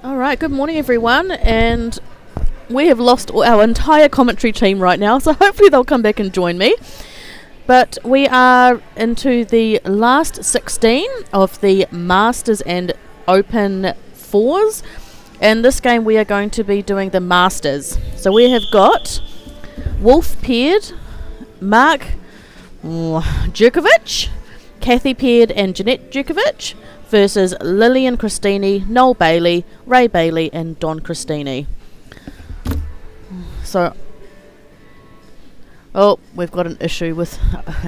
All right, good morning everyone, and we have lost our entire commentary team right now, so hopefully they'll come back and join me. But we are into the last 16 of the Masters and Open Fours. In this game we are going to be doing the Masters. So we have got Wolf Peard, Mark Djukovic, Kathy Peard and Jeanette Djukovic versus Lillian Christini, Noel Bailey, Ray Bailey and Don Christini. So, we've got an issue with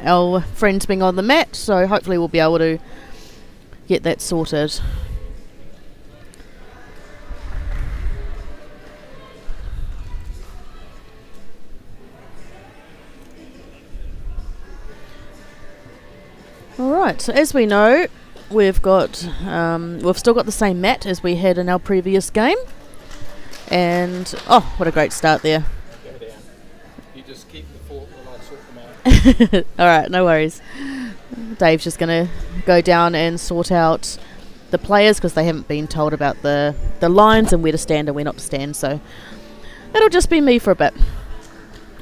our friends being on the mat, so hopefully we'll be able to get that sorted. Alright, so as we know, we've still got the same mat as we had in our previous game. And, what a great start there. Go down. You just keep the fork while I sort them out. Alright, no worries. Dave's just going to go down and sort out the players because they haven't been told about the lines and where to stand and where not to stand. So it'll just be me for a bit.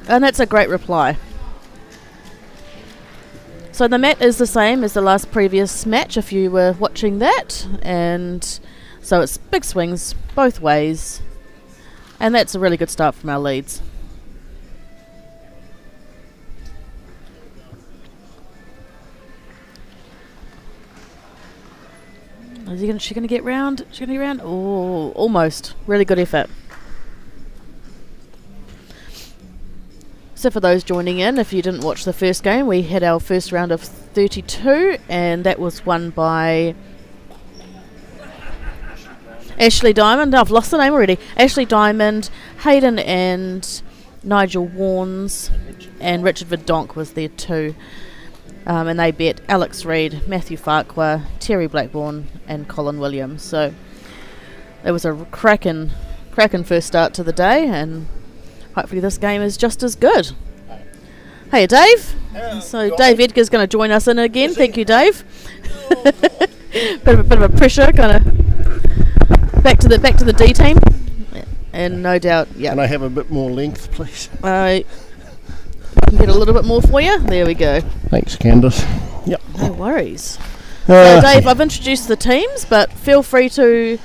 And that's a great reply. So the mat is the same as the last previous match if you were watching that, and so it's big swings both ways, and that's a really good start from our leads. Is she going to get round? She's going to get round? Oh, almost. Really good effort. So for those joining in, if you didn't watch the first game, we had our first round of 32, and that was won by Ashley Diamond. I've lost the name already. Ashley Diamond, Hayden and Nigel Warnes, and Richard Verdonk was there too. And they bet Alex Reid, Matthew Farquhar, Terry Blackburn and Colin Williams. So it was a cracking first start to the day, and hopefully this game is just as good. Hey, Dave. So Dave Edgar's going to join us in again. Thank you, Dave. bit of a pressure, kind of back to the D team, and no doubt, yeah. Can I have a bit more length, please? I can get a little bit more for you. There we go. Thanks, Candice. Yep. No worries. So Dave, I've introduced the teams, but feel free to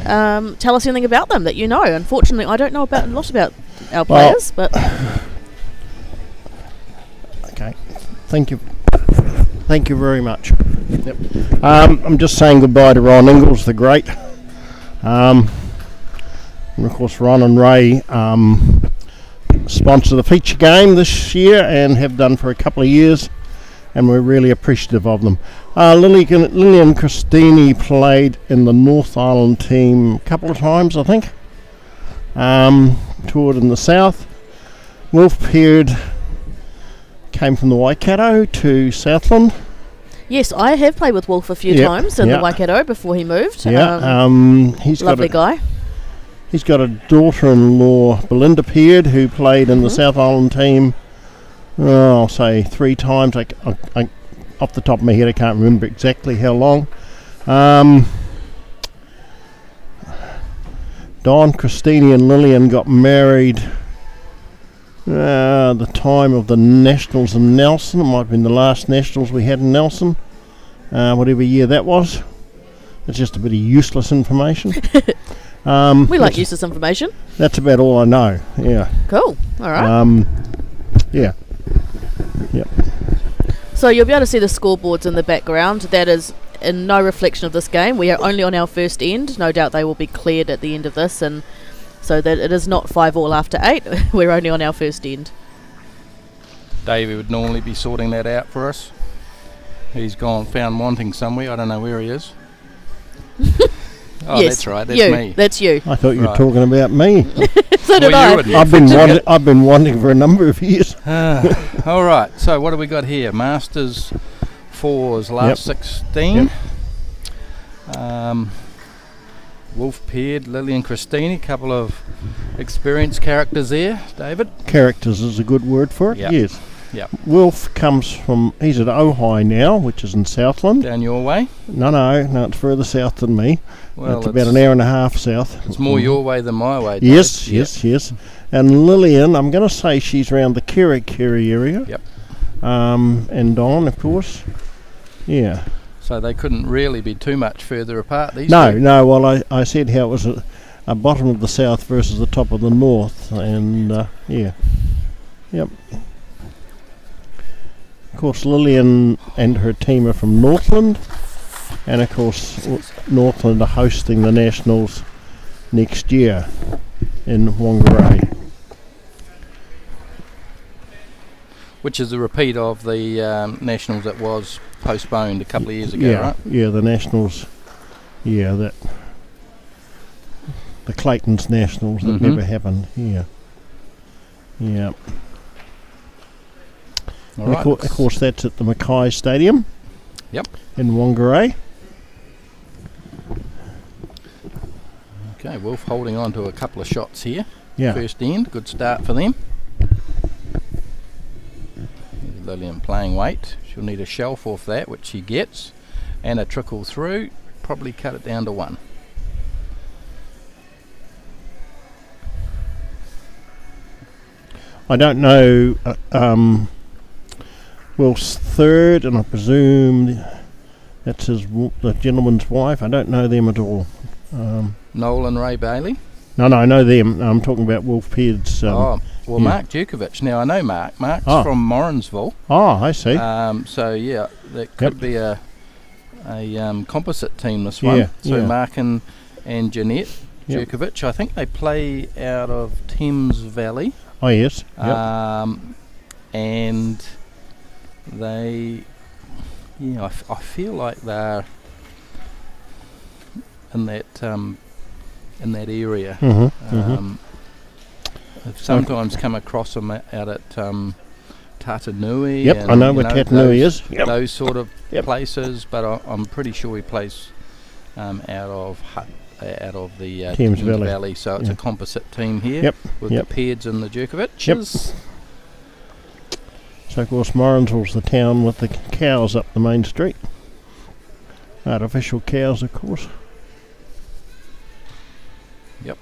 tell us anything about them that you know. Unfortunately, I don't know a lot about our players, but okay. Thank you very much. Yep. I'm just saying goodbye to Ron Ingalls, the great. And of course, Ron and Ray sponsor the feature game this year and have done for a couple of years, and we're really appreciative of them. Lillian Christini played in the North Island team a couple of times, I think. Toured in the south. Wolf Peard came from the Waikato to Southland. yes, I have played with Wolf a few times in the Waikato before he moved. He's lovely guy. He's got a daughter-in-law, Belinda Peard, who played in the South Island team, I'll say 3 times. I off the top of my head, I can't remember exactly how long. Don Christini and Lillian got married the time of the Nationals in Nelson. It might have been the last Nationals we had in Nelson, whatever year that was. It's just a bit of useless information. We like useless information. That's about all I know. Yeah. Cool. All right. Yeah. Yep. So you'll be able to see the scoreboards in the background. That is in no reflection of this game. We are only on our first end. No doubt they will be cleared at the end of this, and so that it is not 5-all after 8. We're only on our first end. Davey would normally be sorting that out for us. He's found wanting somewhere. I don't know where he is. Oh, yes, that's right. That's you. me. That's you. I thought you were talking about me. So did I. I've been wanting for a number of years. All right. So what do we got here? Masters 4's last 16. Wolf Peard, Lillian Christini, couple of experienced characters there. David. Characters is a good word for it. Yep. Yes. Yep. Wolf comes from, he's at Ojai now, which is in Southland. Down your way? No, it's further south than me. Well, it's about an hour and a half south. It's more your way than my way. Yes, Dave. yes. And Lillian, I'm going to say she's around the Kerikeri area. Yep. And Don, of course. Yeah. So they couldn't really be too much further apart, these No, two? well, I said how it was a bottom of the south versus the top of the north, and yeah. Yep. Of course, Lillian and her team are from Northland, and of course, Northland are hosting the Nationals next year in Whangarei. Which is a repeat of the Nationals that was postponed a couple of years ago, right? Yeah, the Nationals. Yeah, that the Clayton's Nationals that never happened. Yeah. All And right. of course, that's at the Mackay Stadium. Yep. In Whangarei. Okay, Wolf holding on to a couple of shots here. Yeah. First end, good start for them. Lillian playing weight. She'll need a shelf off that, which she gets, and a trickle through. Probably cut it down to 1. I don't know. Will's third, and I presume that's the gentleman's wife. I don't know them at all. Noel and Ray Bailey. No, I know them. I'm talking about Wolf Peard's. Mark Djukovic. Now I know Mark. Mark's from Morrinsville. I see. So yeah, that could be a composite team, this one. Mark and Jeanette Djukovic. I think they play out of Thames Valley. Oh yes. And they, I feel like they're in that area. I've sometimes come across them out at Tatanui. Yep, and, I know where Tatanui is. Yep. Those sort of places, but I'm pretty sure he plays out of the Thames Valley. So it's a composite team here with the Peards and the Djukovic's. So of course Morrinsville's the town with the cows up the main street. Artificial cows, of course. Yep.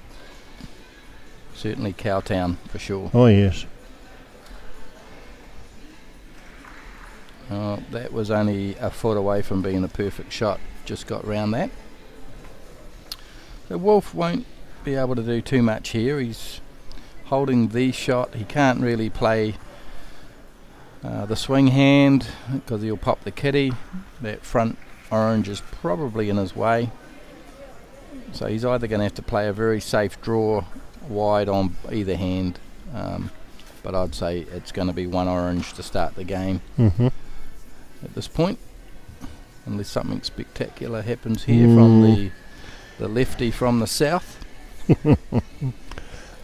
Certainly Cowtown for sure. Oh yes. That was only a foot away from being a perfect shot. Just got round that. So Wolf won't be able to do too much here. He's holding the shot. He can't really play the swing hand because he'll pop the kitty. That front orange is probably in his way. So he's either going to have to play a very safe draw wide on either hand. But I'd say it's going to be one orange to start the game at this point. Unless something spectacular happens here from the lefty from the south.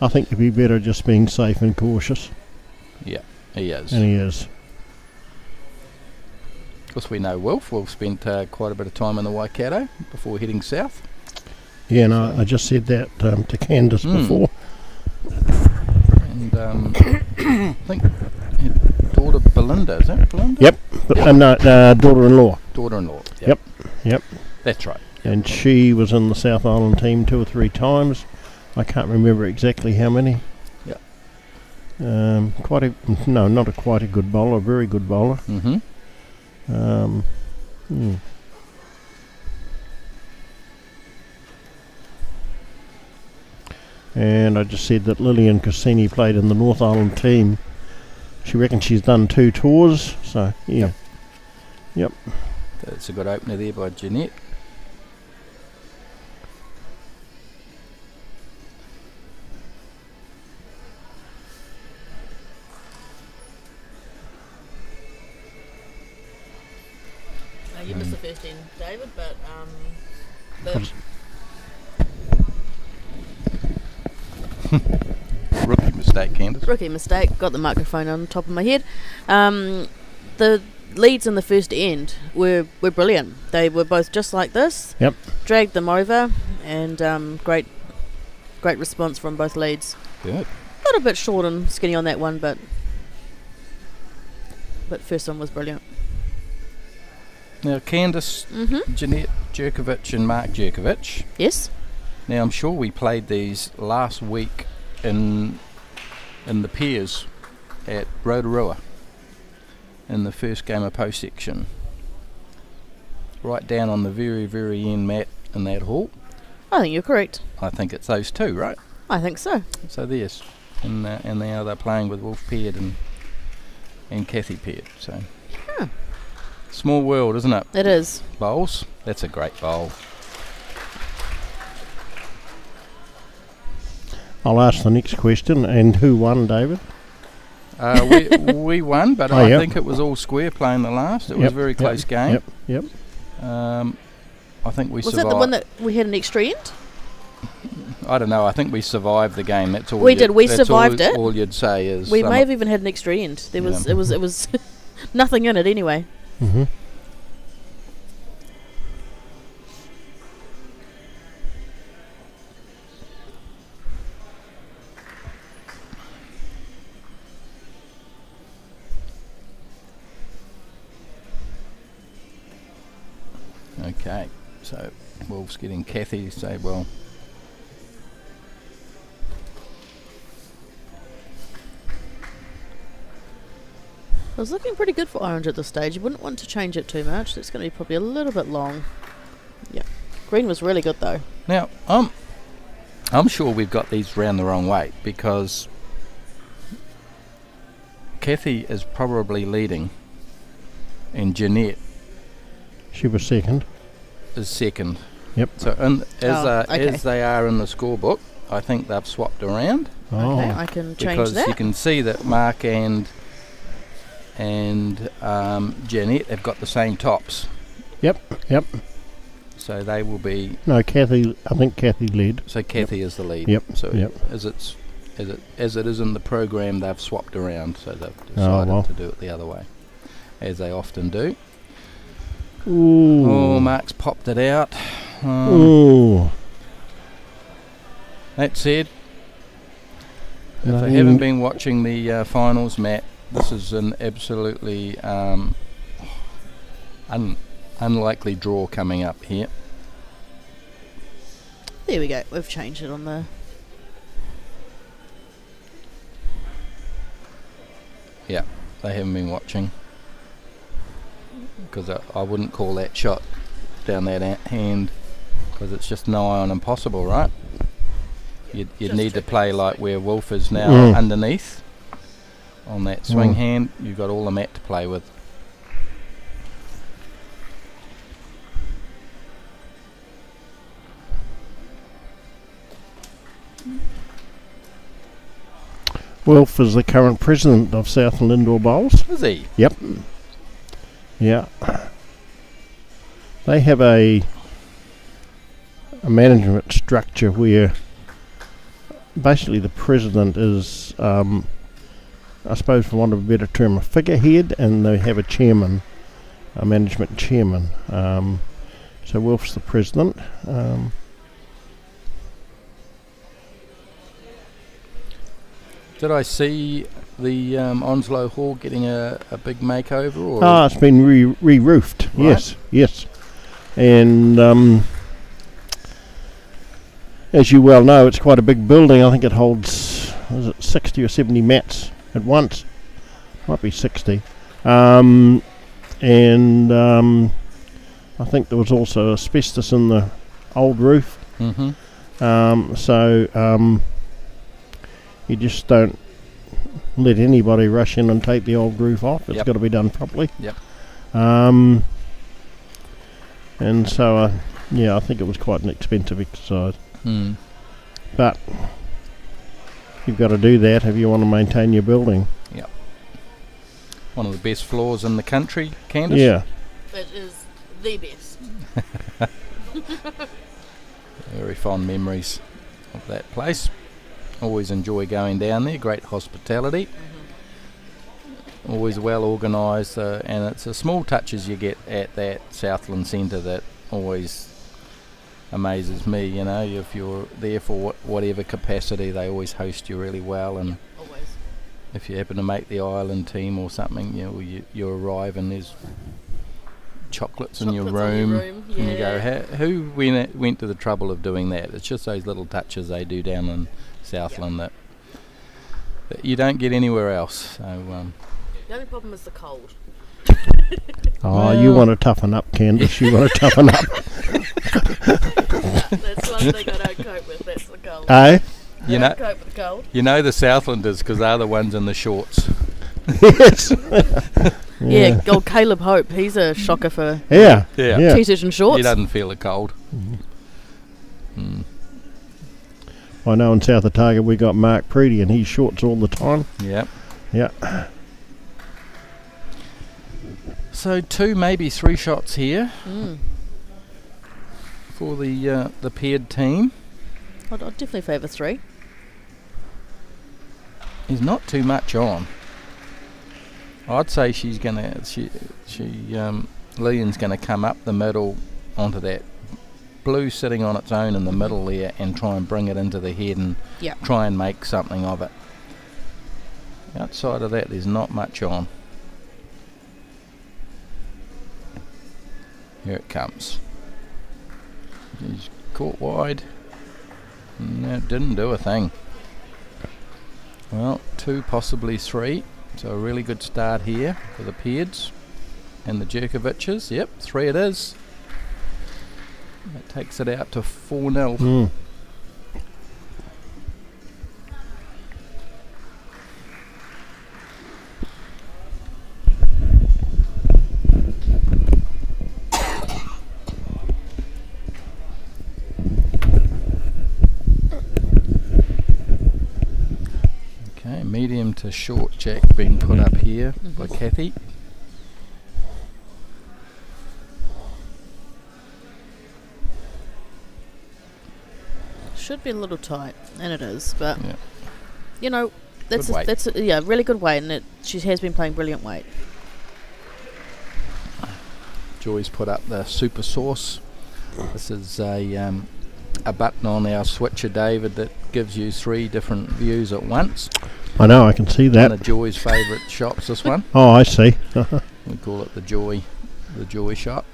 I think it'd be better just being safe and cautious. Yeah, he is. And he is. Of course, we know Wolf. Wolf spent quite a bit of time in the Waikato before heading south. Yeah, no, I just said that to Candice before. And I think daughter Belinda, is that Belinda? Yep. No, daughter-in-law. Daughter-in-law. Yep. That's right. And she was in the South Island team 2 or 3 times. I can't remember exactly how many. Yep. Not quite a good bowler, a very good bowler. And I just said that Lillian Cassini played in the North Island team. She reckons she's done 2 tours, so yeah. Yep. That's a good opener there by Jeanette. You missed the first end, David, but Rookie mistake, Candice. rookie mistake. Got the microphone on top of my head. The leads in the first end were brilliant. They were both just like this. Yep. Dragged them over, and great response from both leads. Good. A little bit short and skinny on that one, but but first one was brilliant. Now, Candice, Jeanette Jerkovic and Mark Jerkovic. Yes. Now, I'm sure we played these last week in the pairs at Rotorua in the first game of post section. Right down on the very, very end mat in that hall. I think you're correct. I think it's those two, right? I think so. So there's, and now they're playing with Wolf paired and Kathy paired. So small world, isn't it? It is. Bowls. That's a great bowl. I'll ask the next question. And who won, David? We won, but I think it was all square playing the last. It was a very close game. Yep. I think we Was survived. that the one that we had an extra end? I don't know. I think we survived the game. That's all. We did. We that's survived all, it. All you'd say is We may have even had an extra end. There was. It was nothing in it anyway. Mm-hmm. Okay, so Wolf's getting Kathy to say, well, It was looking pretty good for orange at this stage. You wouldn't want to change it too much. It's going to be probably a little bit long. Yeah, green was really good though. now I'm sure we've got these round the wrong way because Kathy is probably leading and Jeanette She was second. is second. Yep. So Okay. as they are in the scorebook, I think they've swapped around. Oh. Okay, I can change Because that. you can see that Mark and Jeanette have got the same tops, Yep. so they will be. No, Kathy. I think Kathy led. So Kathy is the lead. Yep, So yep. as it is in the program, they've swapped around, so they've decided well. to do it the other way, as they often do. Ooh. Oh, Mark's popped it out. Ooh. That said, if No, they haven't been watching the finals, Matt, this is an absolutely unlikely draw coming up here. There we go. We've changed it on the. Yeah, they haven't been watching. Because I wouldn't call that shot down that hand, because it's just nigh on impossible, right? You'd need to play like where Wolf is now underneath on that swing hand. You've got all the mat to play with. Wolf is the current president of Southland Indoor Bowls. Is he? Yep. Yeah. They have a management structure where basically the president is, I suppose for want of a better term, a figurehead, and they have a chairman, a management chairman. So Wolf's the president. Did I see the Onslow Hall getting a big makeover? Or It's been re-roofed. Right. Yes. And as you well know, it's quite a big building. I think it holds, 60 or 70 mats at once. Might be 60. I think there was also asbestos in the old roof. So you just don't let anybody rush in and take the old roof off. It's got to be done properly. Yep. And so, I think it was quite an expensive exercise. But you've got to do that if you want to maintain your building. Yep. One of the best floors in the country, Candice. Yeah. It is the best. Very fond memories of that place. Always enjoy going down there. Great hospitality. Always well organised, and it's the small touches you get at that Southland Centre that always amazes me. You know, if you're there for whatever capacity, they always host you really well, and Always. if you happen to make the island team or something, you arrive and there's chocolates in your room. And you go, who went to the trouble of doing that? It's just those little touches they do down in Southland that you don't get anywhere else. So the only problem is the cold. You want to toughen up, Candice. You want to toughen up. That's one thing I don't cope with. That's the cold. Eh? You know, cope with the cold. You know the Southlanders because they're the ones in the shorts. Yes. Yeah, old Caleb Hope. He's a shocker for Yeah. t-shirt and shorts. He doesn't feel the cold. I know in South Otago we got Mark Preedy and he's shorts all the time. Yeah. Yeah. So 2, maybe 3 shots here for the paired team. I'd definitely favour 3. He's not too much on. I'd say Lillian's gonna come up the middle onto that blue sitting on its own in the middle there and try and bring it into the head and try and make something of it. Outside of that, there's not much on. Here it comes. He's caught wide. No, didn't do a thing. Well, 2, possibly 3. So a really good start here for the Peards and the Jerkoviches. Yep, 3 it is. That takes it out to 4-0. Okay, medium to short jack being put up here by Kathy. Should be a little tight, and it is, but Yeah. that's Good weight. that's a really good weight, and she has been playing brilliant weight. Joy's put up the super sauce. This is a button on our switcher, David, that gives you 3 different views at once. I know, I can see One of that. Joy's favourite shots, this one. Oh, I see. We call it the Joy shot,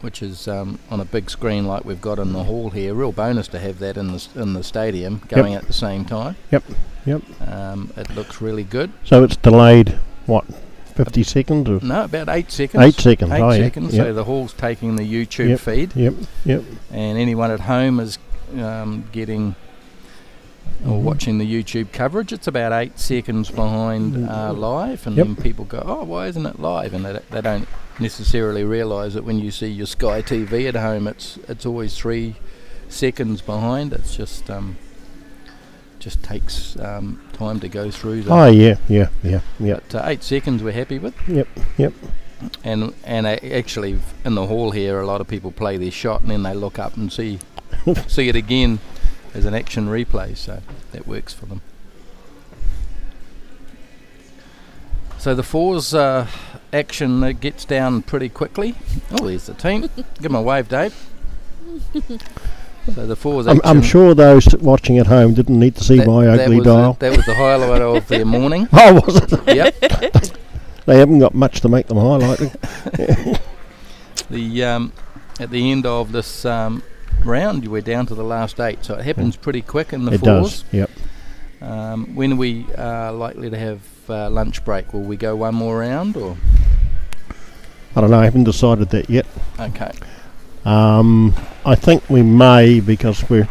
which is on a big screen like we've got in the hall here. Real bonus to have that in the stadium going at the same time. Yep. It looks really good. So it's delayed, what, 50 seconds? Or No, about 8 seconds. 8 seconds. 8 Oh, yeah. seconds. Yep. So the hall's taking the YouTube feed, Yep. and anyone at home is getting or watching the YouTube coverage. It's about 8 seconds behind live, and then people go, "Oh, why isn't it live?" And they don't necessarily realise that when you see your Sky TV at home, it's always 3 seconds behind. It's just takes time to go through. Yep. But 8 seconds we're happy with. Yep. And actually in the hall here, a lot of people play their shot and then they look up and see it again as an action replay, so that works for them. So the 4's action gets down pretty quickly. Oh, there's the team. Give them a wave, Dave. So the 4's action. I'm sure those watching at home didn't need to see my ugly dial. That was the highlight of their morning. Oh, was it? Yep. They haven't got much to make them highlighting. At the end of this round, we're down to the last 8, so it happens pretty quick in the 4s. It does, yep. When we are likely to have lunch break, will we go one more round or? I don't know, I haven't decided that yet. Okay. I think we may, because we're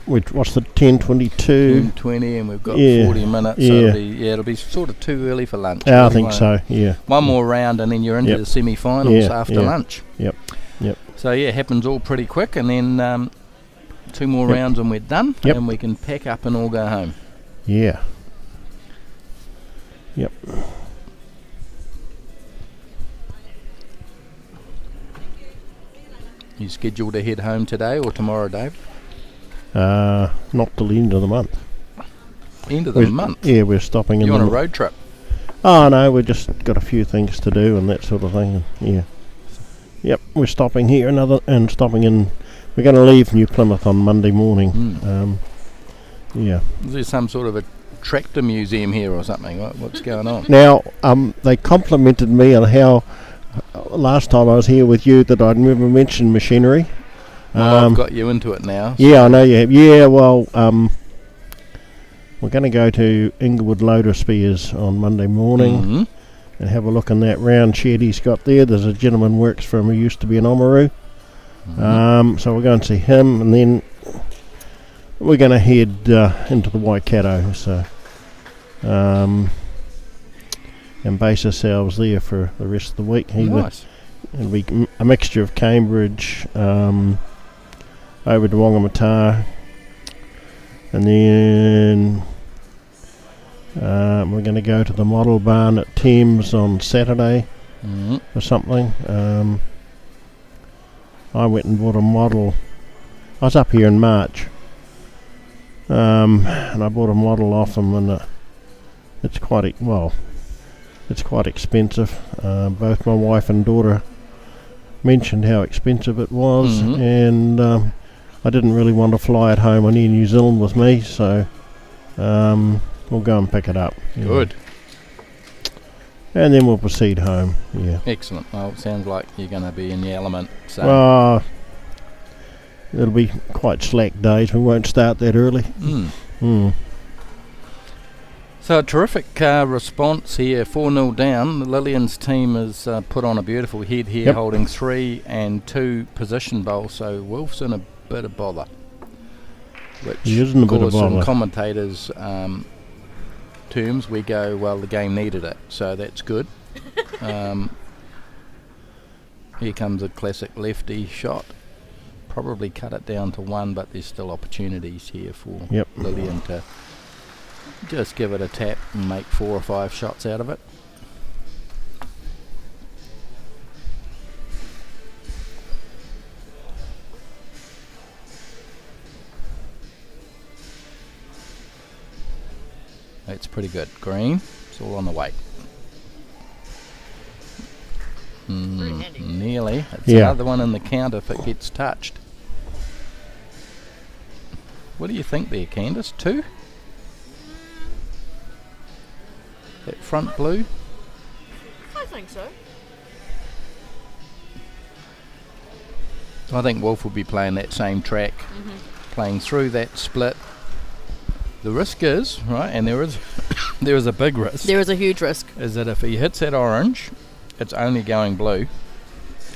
what's the 10:22? 10:20, and we've got Yeah, 40 minutes. yeah. So it'll be sort of too early for lunch. Yeah, I We think won't- so, yeah. One more round, and then you're into Yep. the semi-finals Yeah, after yeah. lunch. Yep. So yeah, it happens all pretty quick, and then 2 more Yep. rounds and we're done, Yep. and we can pack up and all go home. Yeah. Yep. You scheduled to head home today or tomorrow, Dave? Not till the end of the month. End of the month? Yeah, we're stopping in You the on a mo- road trip? Oh no, we've just got a few things to do and that sort of thing. Yeah. Yep, we're stopping here and stopping in. We're going to leave New Plymouth on Monday morning. Mm. Yeah. Is there some sort of a tractor museum here or something? What's going on? Now, they complimented me on how last time I was here with you that I'd never mentioned machinery. Well, I've got you into it now. Yeah, I know you have. Yeah, well, we're going to go to Inglewood Loader Spears on Monday morning. Mm-hmm. And have a look in that round shed he's got there. There's a gentleman works for him who used to be in Oamaru. So we'll go and see him, and then we're going to head into the Waikato. So, and base ourselves there for the rest of the week. Nice. It'll be a mixture of Cambridge, over to Whangamata, and then we're going to go to the model barn at Thames on Saturday or something. I went and bought a model. I was up here in March, and I bought a model off them, and it's quite expensive. Both my wife and daughter mentioned how expensive it was, and I didn't really want to fly it home. I near New Zealand with me, so we'll go and pick it up. Good. And then we'll proceed home. Yeah. Excellent. Well, it sounds like you're going to be in the element. So. Well, it'll be quite slack days. We won't start that early. So a terrific response here, 4-0 down. The Lillian's team has put on a beautiful head here, holding 3 and 2 position bowls. So Wolf's in a bit of bother, which he is in a bit of bother. In commentators' terms, we go, well, the game needed it, so that's good. Here comes a classic lefty shot. Probably cut it down to 1, but there's still opportunities here for Lillian to just give it a tap and make 4 or 5 shots out of it. It's pretty good. Green, it's all on the way. Nearly. It's another one in the count if it gets touched. What do you think there, Candice? 2? That front blue? I think so. I think Wolf will be playing that same track, playing through that split. The risk is, right, and there is a big risk. There is a huge risk. Is that if he hits that orange, it's only going blue.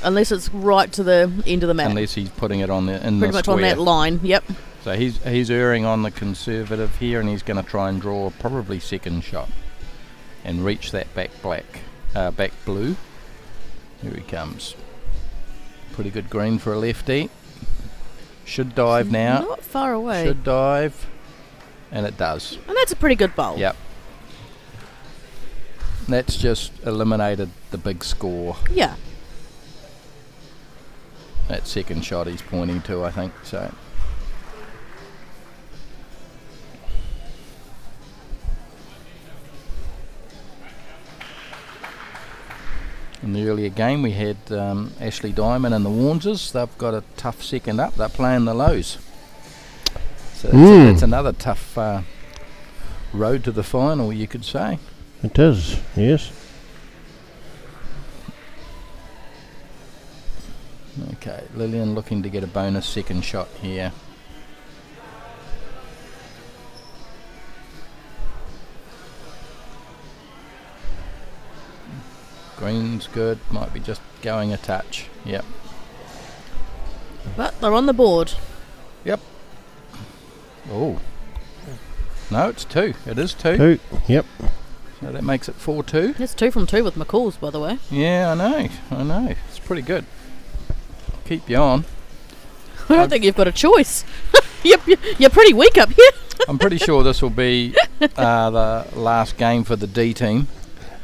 Unless it's right to the end of the map. Unless he's putting it on the pretty much square. on that line. Yep. So he's erring on the conservative here, and he's going to try and draw probably second shot and reach that back blue. Here he comes. Pretty good green for a lefty. Should dive now. Not far away. Should dive. And it does. And that's a pretty good bowl. Yep. That's just eliminated the big score. Yeah. That second shot he's pointing to, I think. So. In the earlier game we had Ashley Diamond and the Warnses. They've got a tough second up. They're playing the Lows. So it's another tough road to the final, you could say. It is, yes. Okay, Lillian looking to get a bonus second shot here. Green's good, might be just going a touch. Yep. But they're on the board. Yep. Oh. No, it's 2. It is 2. 2, yep. So that makes it 4-2. It's 2 from 2 with McCall's, by the way. Yeah, I know. It's pretty good. Keep you on. I don't think you've got a choice. You're pretty weak up here. I'm pretty sure this will be the last game for the D team.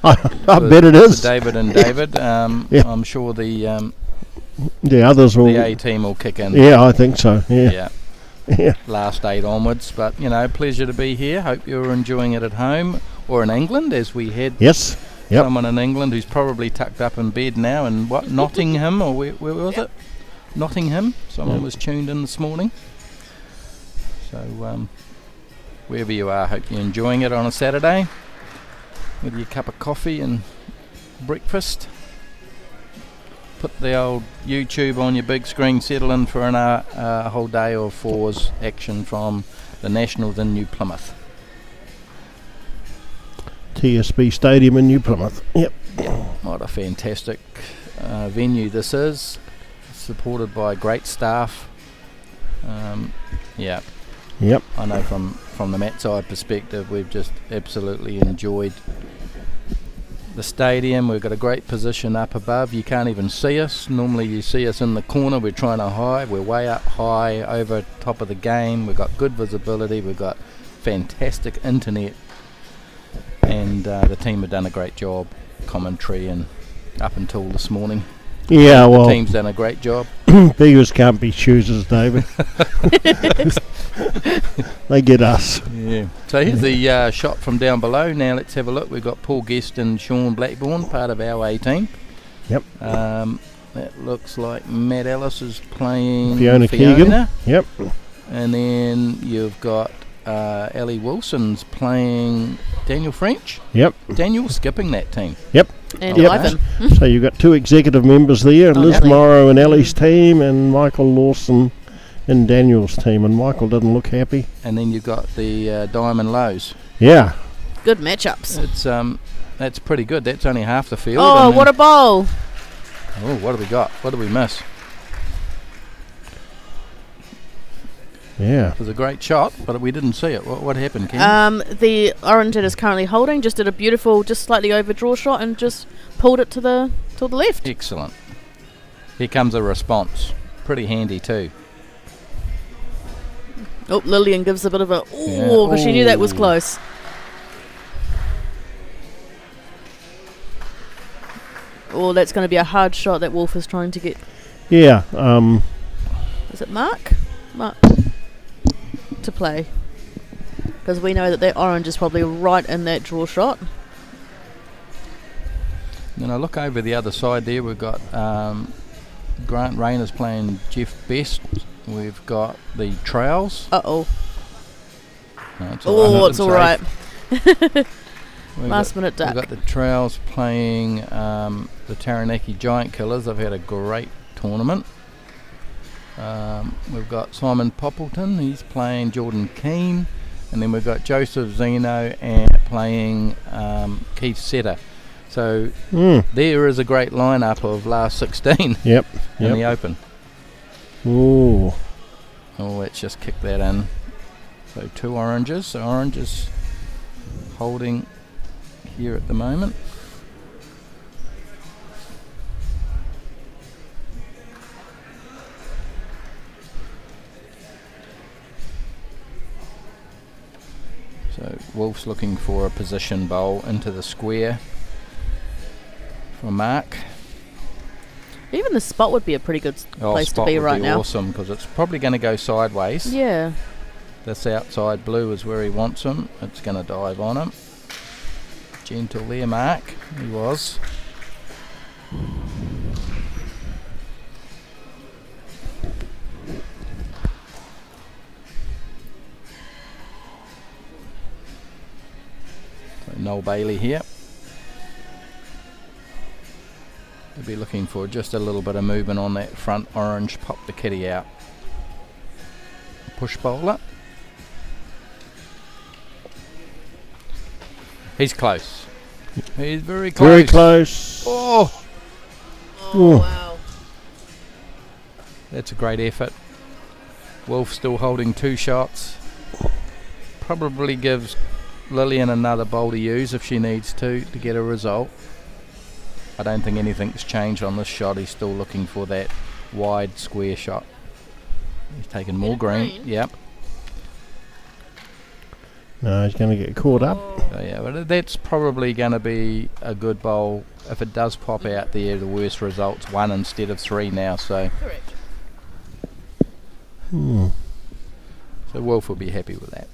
I bet it is. David and David. I'm sure the others will. The A team will kick in. Yeah, I think so. Yeah. Last 8 onwards, but pleasure to be here. Hope you're enjoying it at home or in England, as we had someone in England who's probably tucked up in bed now in Nottingham, or where was it? Nottingham. Someone was tuned in this morning. So wherever you are. Hope you're enjoying it on a Saturday with your cup of coffee and breakfast. Put the old YouTube on your big screen, settle in for a whole day of fours action from the Nationals in New Plymouth. TSB Stadium in New Plymouth. Yep. What a fantastic venue this is, supported by great staff. Yep. I know from the mat side perspective, we've just absolutely enjoyed the stadium. We've got a great position up above. You can't even see us. Normally you see us in the corner. We're trying to hide. We're way up high over top of the game. We've got good visibility. We've got fantastic internet, and the team have done a great job. Commentary and up until this morning. Yeah, well, the team's done a great job. Beggars can't be choosers, David. They get us. Yeah. So here's the shot from down below. Now let's have a look. We've got Paul Guest and Sean Blackburn, part of our A team. Yep. That looks like Matt Ellis is playing Fiona Keegan. Yep. And then you've got Ellie Wilson's playing Daniel French. Yep. Daniel skipping that team. Yep. And Ivan. So you've got two executive members there, Liz Ellie. Morrow in Ellie's team and Michael Lawson in Daniel's team, and Michael didn't look happy. And then you've got the Diamond Lows. Yeah. Good matchups. It's that's pretty good. That's only half the field. Oh, what a bowl. Oh, what have we got? What did we miss? Yeah. It was a great shot, but we didn't see it. What happened, Ken? The orange that is currently holding just did a beautiful, just slightly over draw shot and just pulled it to the left. Excellent. Here comes a response. Pretty handy too. Oh, Lillian gives a bit of a Yeah. because she knew that was close. Oh, that's going to be a hard shot that Wolf is trying to get. Yeah. Is it Mark? Mark to play. Because we know that orange is probably right in that draw shot. Then I look over the other side there. We've got Grant Rayner's playing Jeff Best. We've got the Trowels. Uh-oh. No, it's It's all right. We've Last got- minute duck. We've got the Trowels playing the Taranaki Giant Killers. They've had a great tournament. We've got Simon Poppleton. He's playing Jordan Keane. And then we've got Joseph Zeno and playing Keith Setter. So there is a great lineup of last 16 Yep. in the Open. Ooh. Oh, let's just kick that in. So two oranges. So oranges holding here at the moment. So Wolf's looking for a position bowl into the square for Mark. Even the spot would be a pretty good place to Spot be would right be now. awesome because it's probably going to go sideways. Yeah. This outside blue is where he wants him. It's going to dive on him. Gentle there, Mark. He was. So Noel Bailey here. We'll be looking for just a little bit of movement on that front orange. Pop the kitty out. Push bowler. He's close. He's very close. Very close. Oh, Oh, wow. that's a great effort. Wolf still holding two shots. Probably gives Lillian another bowl to use if she needs to get a result. I don't think anything's changed on this shot. He's still looking for that wide square shot. He's taking more green. Yep. No, he's going to get caught up. So yeah, but that's probably going to be a good bowl. If it does pop out there, the worst result's 1 instead of 3 now. So Correct. So Wolf will be happy with that.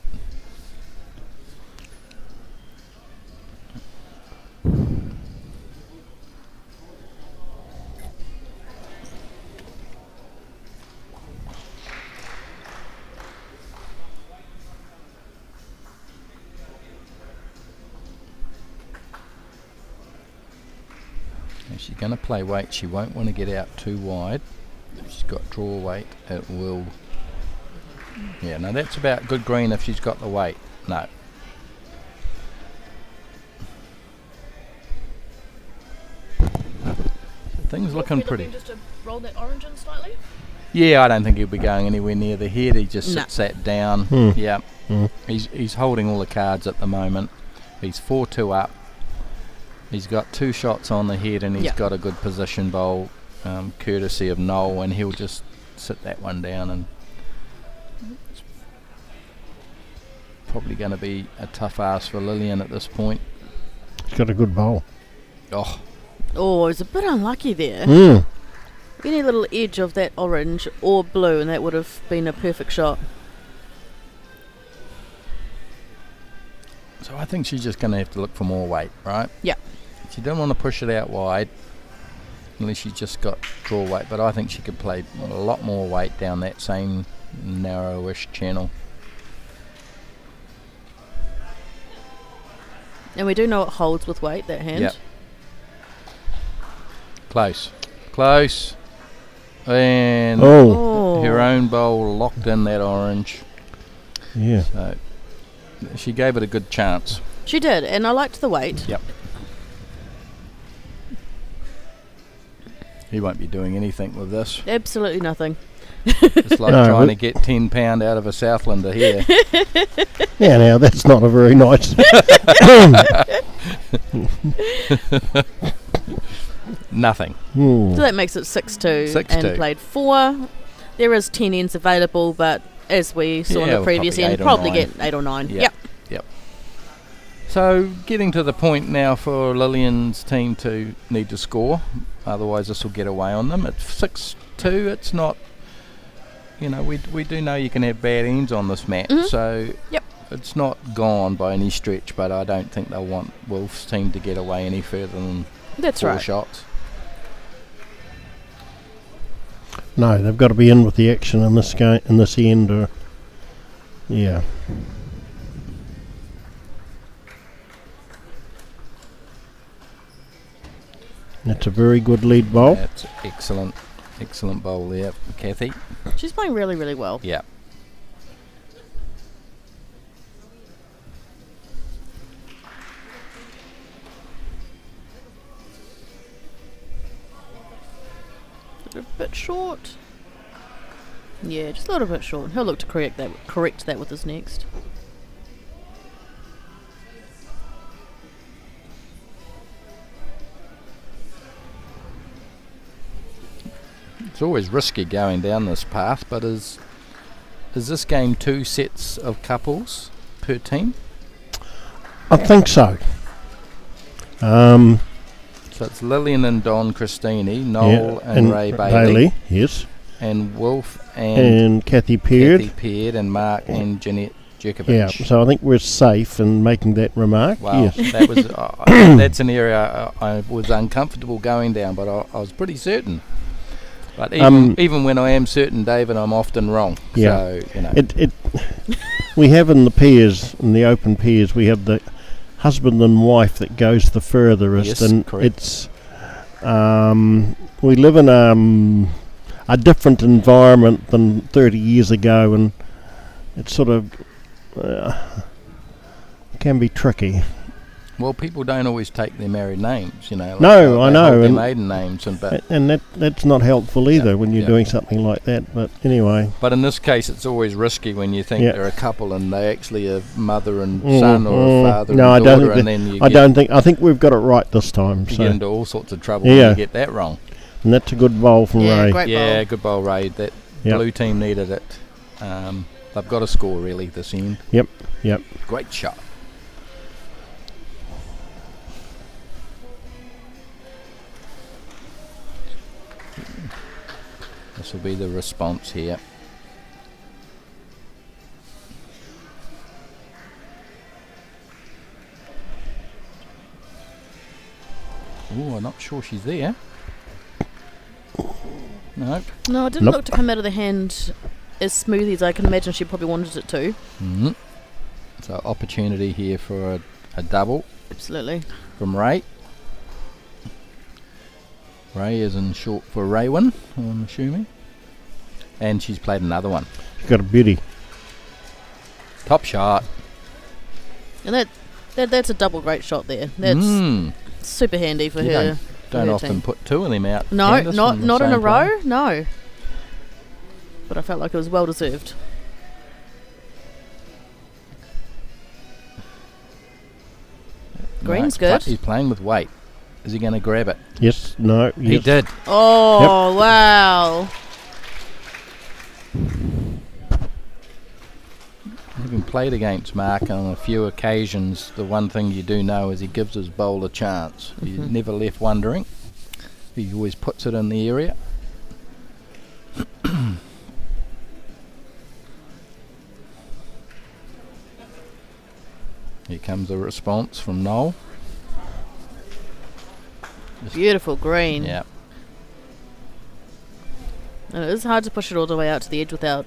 she's going to play weight, she won't want to get out too wide. If she's got draw weight, it will... Yeah, no, that's about good green if she's got the weight. No. Things looking pretty. Just to roll that orange in slightly? Yeah, I don't think he'll be going anywhere near the head. He just sits that down. Yeah. He's holding all the cards at the moment. He's 4-2 up. He's got 2 shots on the head, and he's got a good position bowl, courtesy of Noel, and he'll just sit that one down. And it's probably going to be a tough ask for Lillian at this point. He's got a good bowl. Oh, it's a bit unlucky there. Any little edge of that orange or blue, and that would have been a perfect shot. So I think she's just going to have to look for more weight, right? Yeah. She didn't want to push it out wide unless she's just got draw weight, but I think she could play a lot more weight down that same narrowish channel. And we do know it holds with weight, that hand. Yep. Close. And her own bowl locked in that orange. Yeah. So she gave it a good chance. She did, and I liked the weight. Yep. He won't be doing anything with this. Absolutely nothing. It's like trying to get £10 out of a Southlander here. Yeah, now that's not a very nice... Nothing. So that makes it 6-2 and played 4. There is 10 ends available, but as we saw in the previous end, probably get 8 or 9. Yep. So getting to the point now for Lillian's team to need to score, otherwise this will get away on them. At 6-2, it's not, we do know you can have bad ends on this match, so it's not gone by any stretch, but I don't think they'll want Wolf's team to get away any further than 4 shots. No, they've got to be in with the action in this game, in this end. That's a very good lead bowl. That's excellent bowl there, Kathy. She's playing really, really well. Yeah. A bit short. Yeah, just a little bit short. He'll look to correct that with his next. It's always risky going down this path, but is this game 2 sets of couples per team? I think so. So it's Lillian and Don Christini, Noel and Ray Bailey, yes, and Wolf and Kathy Peard, and Mark and Jeanette Jerkovic. Yeah, so I think we're safe in making that remark. Wow, yes. that was that's an area I was uncomfortable going down, but I was pretty certain. But even when I am certain, David, I'm often wrong. Yeah. So we have in the pairs, in the open pairs, we have the husband and wife that goes the furthest, yes, and correct. It's we live in a different environment than 30 years ago, and it's sort of can be tricky. Well, people don't always take their married names, No, I know, their maiden names, and that's not helpful either when you're doing something like that. But anyway. But in this case, it's always risky when you think they're a couple and they actually are mother and son or a father and daughter, I think we've got it right this time. You get into all sorts of trouble when you get that wrong. And that's a good bowl from Ray. Great bowl. Good bowl, Ray. That blue team needed it. They've got to score really this end. Yep. Great shot. This will be the response here. Oh, I'm not sure she's there. No. No, it didn't look to come out of the hand as smooth as I can imagine she probably wanted it to. Mm-hmm. So opportunity here for a double. Absolutely. From Ray. Ray is in short for Raywin, I'm assuming. And she's played another one. She's got a beauty. Top shot. And that's a double great shot there. That's super handy for You her. Don't her often team. put two of them out. No, Candice, not in the not in same a row. play. No. But I felt like it was well deserved. Green's good. He's playing with weight. Is he going to grab it? Yes, no, yes. He did. Oh wow! Having played against Mark on a few occasions, the one thing you do know is he gives his bowl a chance. He's never left wondering. He always puts it in the area. Here comes a response from Noel. Beautiful green. Yeah. And it is hard to push it all the way out to the edge without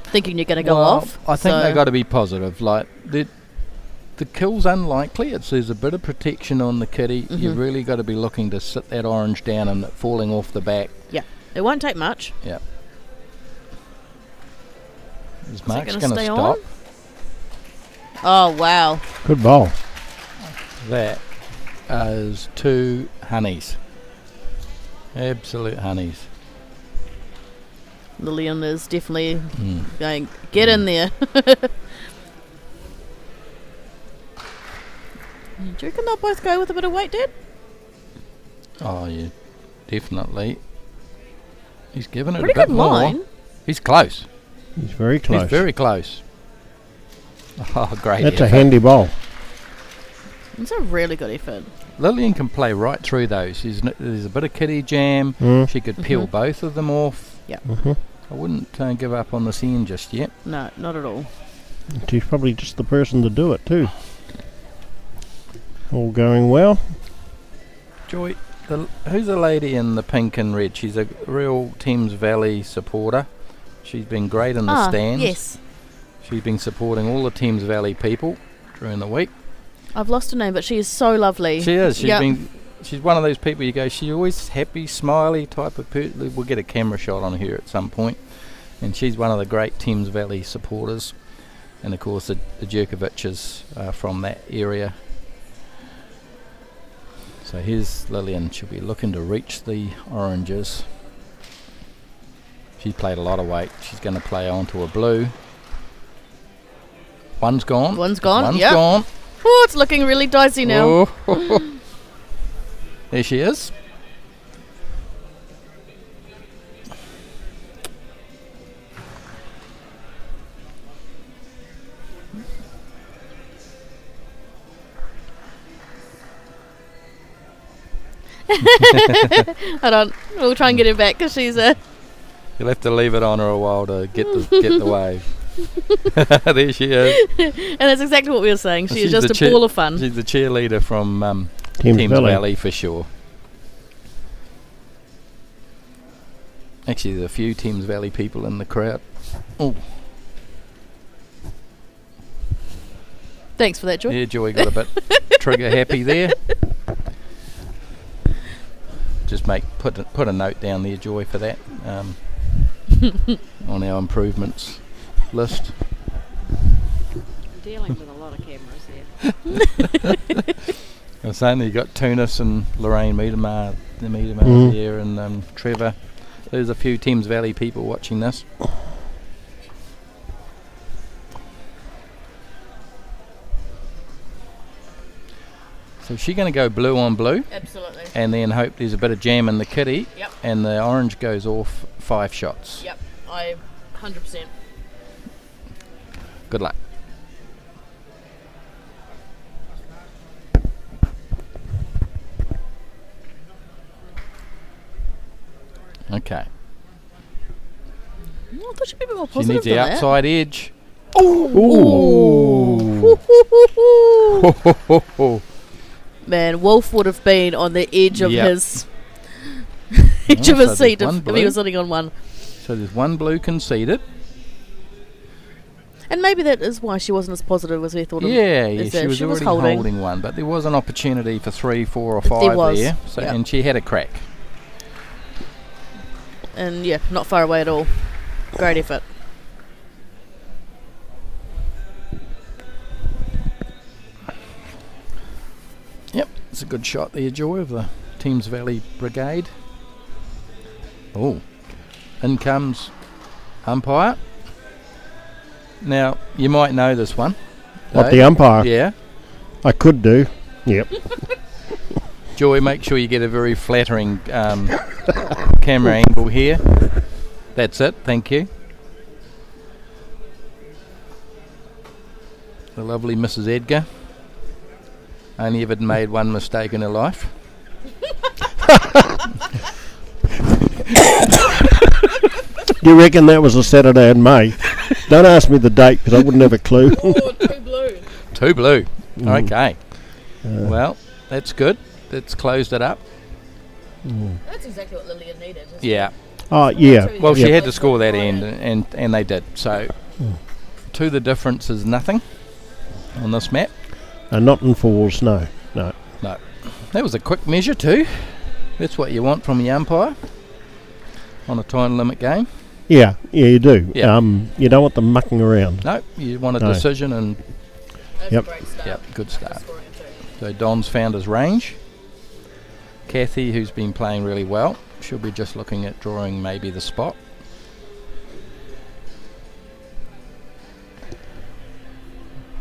thinking you're going to go Well, off. I think so they got to be positive. Like the kill's unlikely. There's a bit of protection on the kitty. You've really got to be looking to sit that orange down and it falling off the back. yeah, it won't take much. Yeah. Is it Mark's gonna going to stay stop? on? Oh wow! Good bowl. That is two honeys. Absolute honeys. Lillian is definitely going, get in there. Do you reckon they'll both go with a bit of weight, Dad? Oh, yeah, definitely. He's given it Pretty a bit good more. line. He's close. He's very close. He's very close. Oh, great That's a effort. handy bowl. It's a really good effort. Lillian can play right through those. There's a bit of kitty jam. Mm. She could peel both of them off. Mhm. I wouldn't give up on the scene just yet. No, not at all. She's probably just the person to do it too. All going well. Joy, who's the lady in the pink and red? She's a real Thames Valley supporter. She's been great in the stands. Yes. She's been supporting all the Thames Valley people during the week. I've lost her name, but she is so lovely. She is. Yep. She's one of those people you go, she's always happy, smiley type of person. We'll get a camera shot on her at some point. And she's one of the great Thames Valley supporters. And of course the Djokovic's from that area. So here's Lillian. She'll be looking to reach the oranges. She played a lot of weight. She's going to play onto a blue. One's gone. One's gone, One's yep. gone. Oh, it's looking really dicey now. Oh. There she is. We'll try and get her back because she's a... You'll have to leave it on her a while to get the wave. There she is. And that's exactly what we were saying. She is She's just the a ball of fun. She's the cheerleader from Thames Valley for sure. Actually, there's a few Thames Valley people in the crowd. Oh, Thanks for that, Joy. yeah, Joy got a bit trigger happy there. Just put a note down there, Joy, for that on our improvements list. Dealing with a lot of cameras here. I was saying you got Tunis and Lorraine Miedemar there, and Trevor. There's a few Thames Valley people watching this. So she's going to go blue on blue, Absolutely. and then hope there's a bit of jam in the kitty, Yep. and the orange goes off 5 shots. Yep. I 100%. Good luck. Okay. I thought she'd be a bit more She positive needs the than that. outside edge. Ooh. Man, Wolf would have been on the edge of Yep. his edge of Oh, his so seat there's if one he blue. was sitting on one. So there's one blue conceded. And maybe that is why she wasn't as positive as we thought. Yeah, is she that was she was already holding. holding one, but there was an opportunity for 3, 4 or 5 was, there, so, yep. and she had a crack. And yeah, not far away at all. Great effort. Yep, it's a good shot there, Joy, of the Thames Valley Brigade. Oh, in comes umpire. Now, you might know this one. What, Dave? the umpire? Yeah. I could do. Yep. Joy, make sure you get a very flattering camera angle here. That's it, thank you. The lovely Mrs. Edgar. Only ever made one mistake in her life. You reckon that was a Saturday in May? Don't ask me the date because I wouldn't have a clue. Oh, too blue. Too blue. Mm. Okay. Well, that's good. That's closed it up. That's exactly what Lillian needed. Yeah. Oh, yeah. Well, she Yep. had to score that end, and they did. So, to the difference is nothing on this map. Not in fours, no. No. That was a quick measure too. That's what you want from the umpire on a time limit game. Yeah, you do. Yeah. You don't want them mucking around. No, you want a No. decision, and That's Yep. a great start. yep, good start. Scoring a two. So Don's found his range. Kathy, who's been playing really well, she'll be just looking at drawing maybe the spot.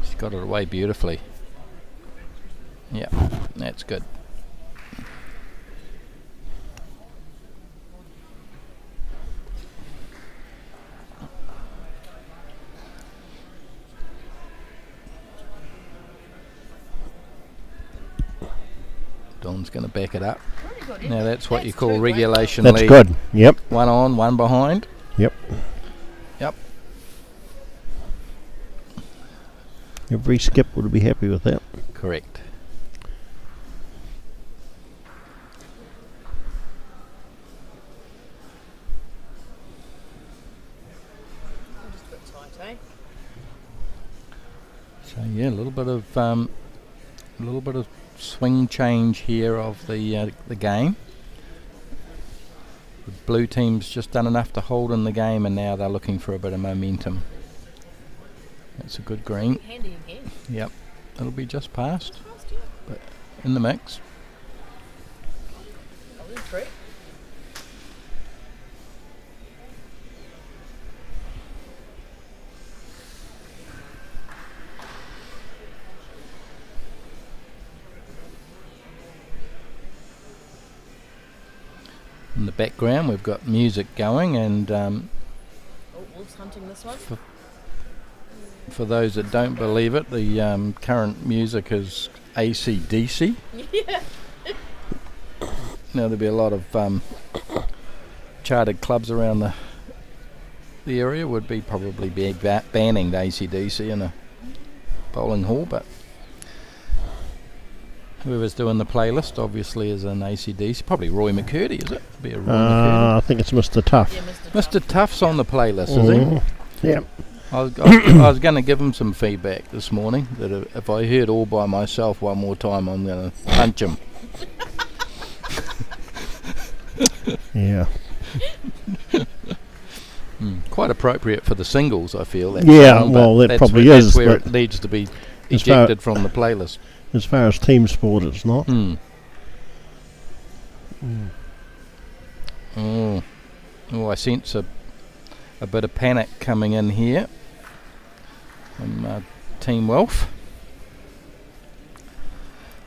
She's got it away beautifully. Yeah, that's good. Don's going to back it up. Now that's what you call regulation That's lead. good. Yep. One on, one behind. Yep. Yep. Every skip would be happy with that. Correct. Just a bit tight, eh? So yeah, a little bit of swing change here of the game. The blue team's just done enough to hold in the game, and now they're looking for a bit of momentum. That's a good green. Handy again. Yep, it'll be just past, but in the mix. Three. In the background, we've got music going, and Oh, Wolves hunting this one. for those that don't believe it, the current music is AC/DC. Yeah. Now there'll be a lot of chartered clubs around the area would be probably banning the AC/DC in a bowling hall, but whoever's doing the playlist obviously is an AC/DC. Probably Roy McCurdy, is it? Be a Roy McCurdy. I think it's Mr. Tough. Yeah, Mr. Mr. Tuff's on the playlist, is he? Mhm. Yep. I was going to give him some feedback this morning that if I heard All By Myself one more time, I'm going to punch him. Yeah. Quite appropriate for the singles, I feel. That Yeah, song, well, but that probably that's is, where but it needs to be as far- ejected from the playlist. As far as team sport, it's not. Oh, I sense a bit of panic coming in here from Team Wealth.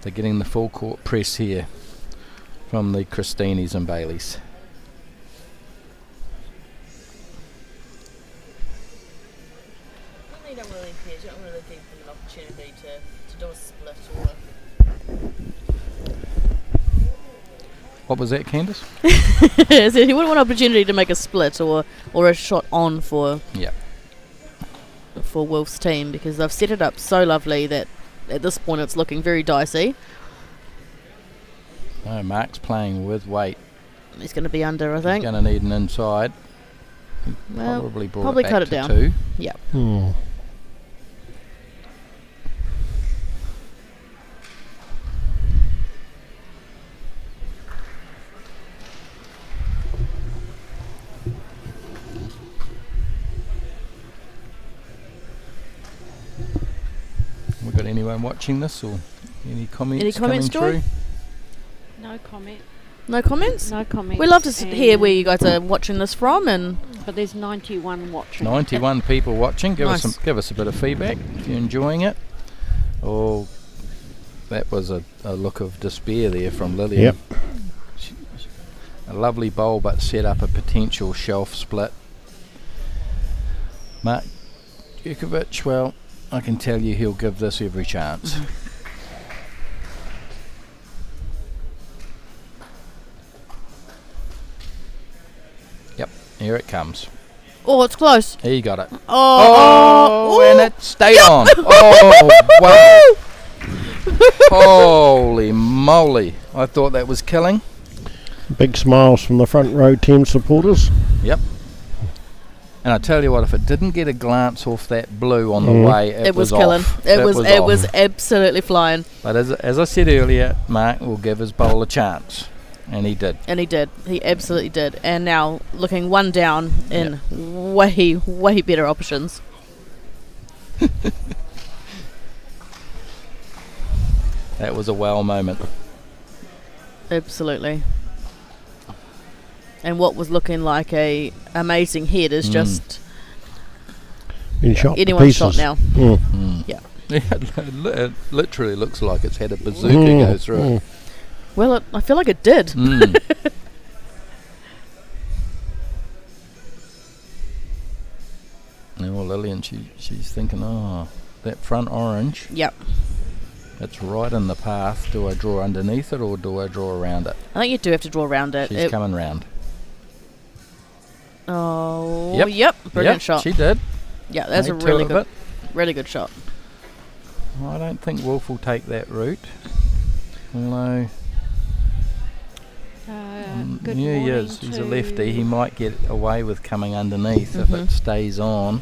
They're getting the full court press here from the Christinis and Baileys. You don't really care. You don't really give them an opportunity to do a split or. What was that, Candice? So he wouldn't want an opportunity to make a split or a shot on for Yeah. Wolf's team, because they've set it up so lovely that at this point it's looking very dicey. No, Mark's playing with weight. He's going to be under, I He's think. going to need an inside. Well, Probably brought probably it back cut it to down. 2. Yep. Hmm. got anyone watching this or any comments? Any comments, coming Joy? through? No comment. No comments? No comment. We love to hear where you guys are watching this from, and But there's 91 watching. 91 people watching. Give Nice. give us a bit of feedback if you're enjoying it. Oh, that was a look of despair there from Lillian. Yep. A lovely bowl, but set up a potential shelf split. Mark Jukovic, well, I can tell you he'll give this every chance. Yep, here it comes. oh, it's close. He got it. Oh, and it stayed on. Oh, wow. Holy moly. I thought that was killing. Big smiles from the front row team supporters. Yep. And I tell you what, if it didn't get a glance off that blue on the way, it was off. killing. It was off. absolutely flying, But as I said earlier, Mark will give his bowl a chance. And he did. and he did. He absolutely did. And now looking one down in way better options. That was a wow moment. Absolutely. And what was looking like a amazing head is just Been shot to anyone's shot pieces. now. Yeah. It literally looks like it's had a bazooka go through it. Well, I feel like it did. Mm. Now Lillian, she's thinking, oh, that front orange, Yep. it's right in the path. Do I draw underneath it or do I draw around it? I think you do have to draw around it. She's coming round. Oh, Yep. yep. Brilliant Yep, shot. she did. Yeah, that's a Made two really of good, it. really good shot. I don't think Wolf will take that route. Although, Good yeah, he morning is. He's a to- lefty. He might get away with coming underneath if Mhm. it stays on.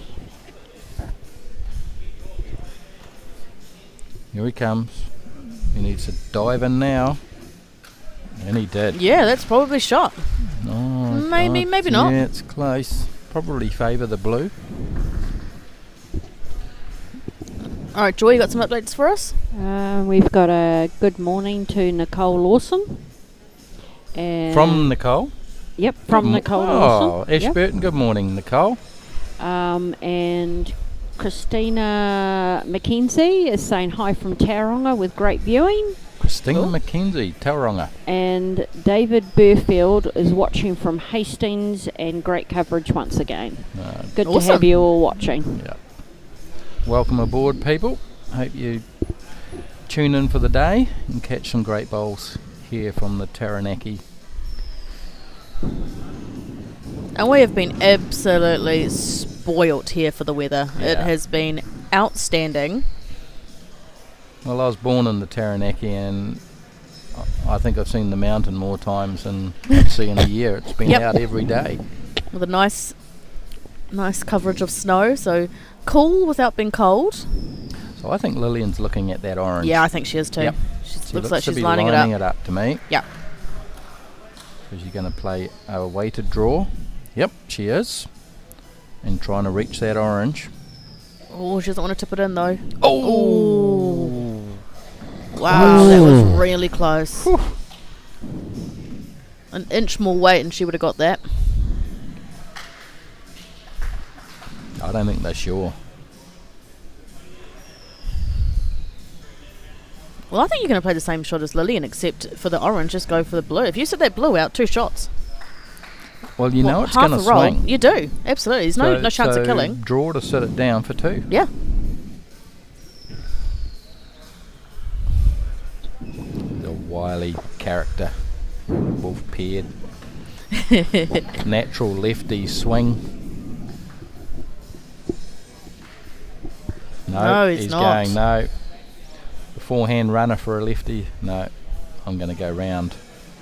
Here he comes. He needs to dive in now. And he did. Yeah, that's probably shot. Oh, Maybe, God, maybe not. Yeah, it's close. Probably favour the blue. All right, Joy, you got some updates for us? We've got a good morning to Nicole Lawson. And From Nicole. Yep, from Good Nicole Oh, Lawson. Yep. Ashburton, good morning, Nicole. And Christina McKenzie is saying hi from Tauranga with great viewing. Christina Cool. McKenzie, Tauranga. And David Burfield is watching from Hastings, and great coverage once again. Good to Awesome. have you all watching. Yeah. Welcome aboard, people. Hope you tune in for the day and catch some great bowls here from the Taranaki. And we have been absolutely spoilt here for the weather. It Yeah. has been outstanding. Well, I was born in the Taranaki, and I think I've seen the mountain more times than I'd see in a year. It's been Yep. out every day. With a nice coverage of snow, so cool without being cold. So I think Lillian's looking at that orange. Yeah, I think she is too. Yep. She She looks like to she's be lining it up. to me. Yeah. So she's going to play a weighted draw. Yep, she is. And trying to reach that orange. Oh, she doesn't want to tip it in though. Oh! Wow, that was really close. An inch more weight and she would have got that. I don't think they're sure. Well, I think you're going to play the same shot as Lillian, except for the orange, just go for the blue. If you set that blue out, 2 shots. Well, you know it's half going to a roll. swing. You do, absolutely. There's no chance of killing. Draw to sit it down for 2. Yeah. The wily character. Wolf paired. Natural lefty swing. No, he's not. going, no. The forehand runner for a lefty. No, I'm going to go round.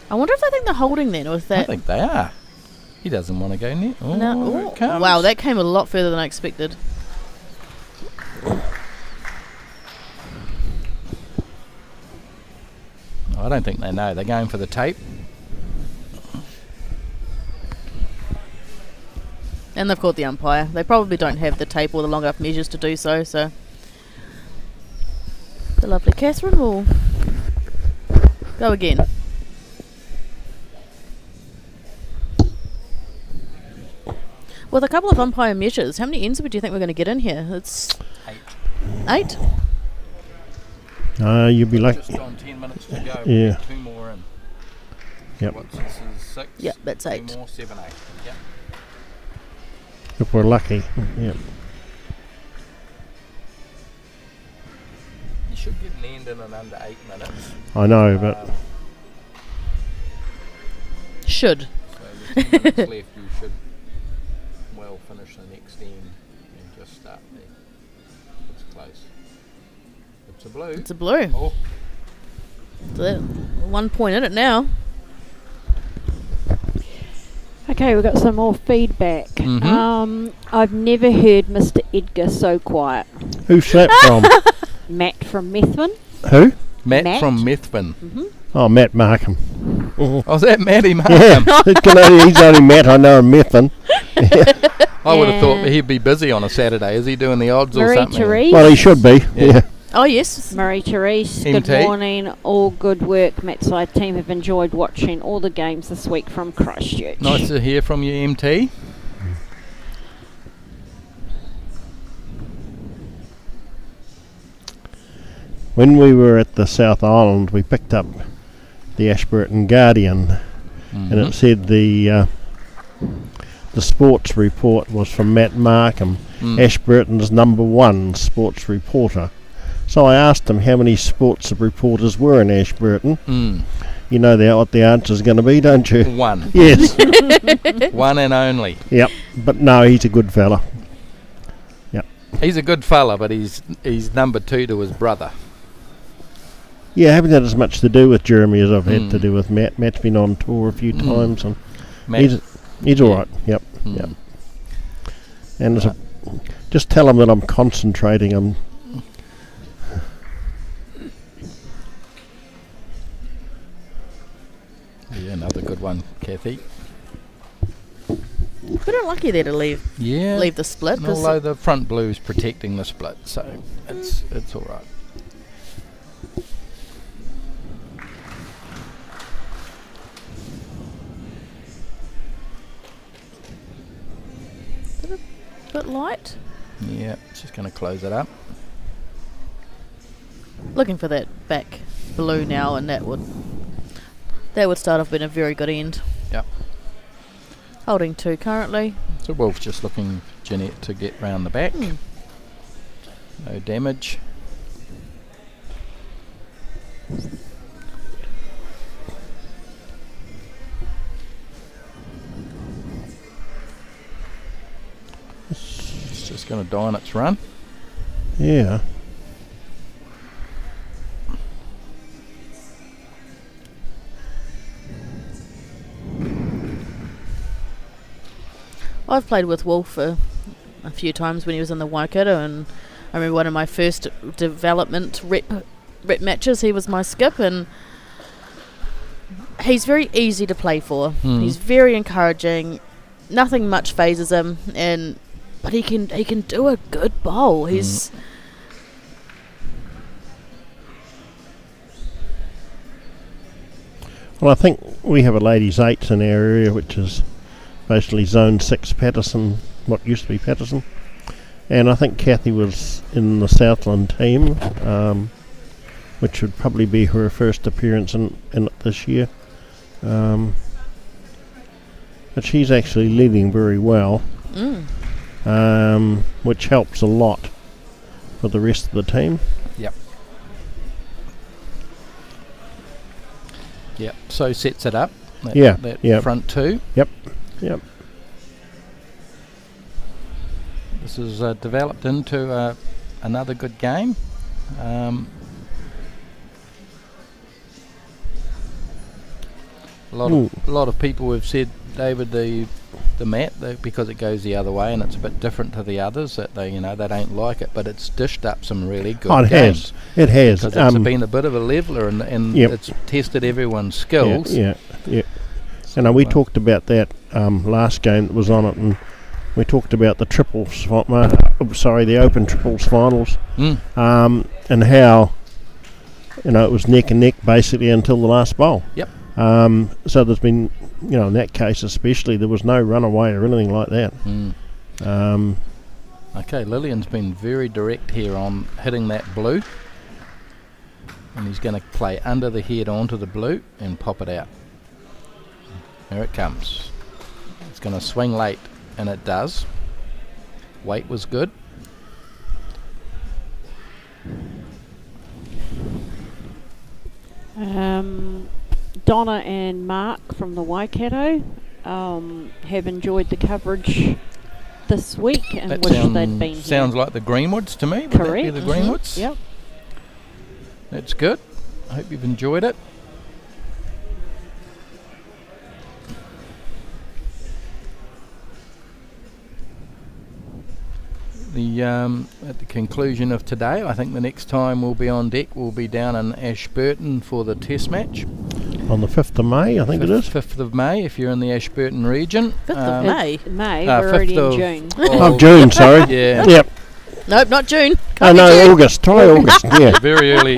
I wonder if they think they're holding then, or if I that. think they are. He doesn't want to go near. Oh, No. here Ooh. it comes. Wow, that came a lot further than I expected. I don't think they know. They're going for the tape. And they've called the umpire. They probably don't have the tape or the long enough measures to do so. So The lovely Catherine will go again. With a couple of umpire measures, how many ends do you think we're going to get in here? It's 8. 8? You'll be lucky. Just on 10 minutes to go. Yeah. 2 more in. Yep. What's this is 6. Yep, that's 8. 2 more, 7, 8. Yep. If we're lucky. Yep. You should get an end in under 8 minutes. I know, but Should. So with 10 minutes left, you should well finish the next end and just start there. It's close. It's a blue. It's a blue. Oh, So that 1 point in it now. Okay, we've got some more feedback. Mhm. I've never heard Mr. Edgar so quiet. who's that from? Matt from Methven. Who? Matt, Matt? from Methven. Oh, Matt Markham. Oh, is that Matty Markham? Yeah, he's only Matt I know him, Methven. I would have thought And- he'd be busy on a Saturday. Is he doing the odds or Marie something? Therese. Well, he should be. Yeah. Oh, yes. Marie Therese, good MT. morning. All good work. Matt's side team have enjoyed watching all the games this week from Christchurch. Nice to hear from you, MT. When we were at the South Island, we picked up the Ashburton Guardian, and it said the sports report was from Matt Markham, Ashburton's #1 sports reporter. So I asked him how many sports reporters were in Ashburton. You know what the answer's going to be, don't you? 1. Yes. 1 and only. Yep. But no, he's a good fella. He's a good fella, but he's number 2 to his brother. Yeah, I haven't had as much to do with Jeremy as I've had to do with Matt. Matt's been on tour a few times, and Matt, he's all right. Yep. Yep. And it's just tell him that I'm concentrating. Yeah, another good one, Kathy. Bit unlucky there to leave Yeah. the split. 'Cause Although the front blue is protecting the split, so it's all right. bit light. Yeah, just going to close it up. Looking for that back blue now, and that would start off being a very good end. Yep. Holding 2 currently. So Wolf's just looking for Jeanette to get round the back. No damage. It's just going to die on its run. Yeah. I've played with Wolf a few times when he was in the Waikato, and I remember one of my first development rep matches, he was my skip, and he's very easy to play for. He's very encouraging. Nothing much phases him, but he can do a good bowl. He's Well, I think we have a ladies' 8s in our area, which is basically Zone 6 Patterson, what used to be Patterson. And I think Kathy was in the Southland team, which would probably be her first appearance in it this year. But she's actually leading very well, which helps a lot for the rest of the team. Yep. Yep. So sets it up. That front 2. Yep. This has developed into another good game. A lot of people have said, David, the mat, because it goes the other way and it's a bit different to the others, that they don't like it, but it's dished up some really good games. It has. Because it's been a bit of a leveller, and it's tested everyone's skills. Yeah. And we talked about that last game that was on it, and we talked about the the Open Triples finals, and how it was neck and neck basically until the last bowl. Yep. So there's been, in that case especially, there was no runaway or anything like that. Okay, Lillian's been very direct here on hitting that blue. And he's going to play under the head onto the blue and pop it out. Here it comes. It's going to swing late, and it does. Weight was good. Donna and Mark from the Waikato have enjoyed the coverage this week and That wish they'd been sounds here. like the Greenwoods to me. Would Correct. that be the Greenwoods? Yep. That's good. I hope you've enjoyed it. At the conclusion of today, I think the next time we'll be on deck will be down in Ashburton for the test match. On the 5th of May, I think it is. 5th of May, if you're in the Ashburton region. 5th of May. It's May, 5th we're already in of- June. Oh, June, sorry. Yeah. Yep. Nope, not June. Oh, Can't be no, June. August. Try August, yeah. Very early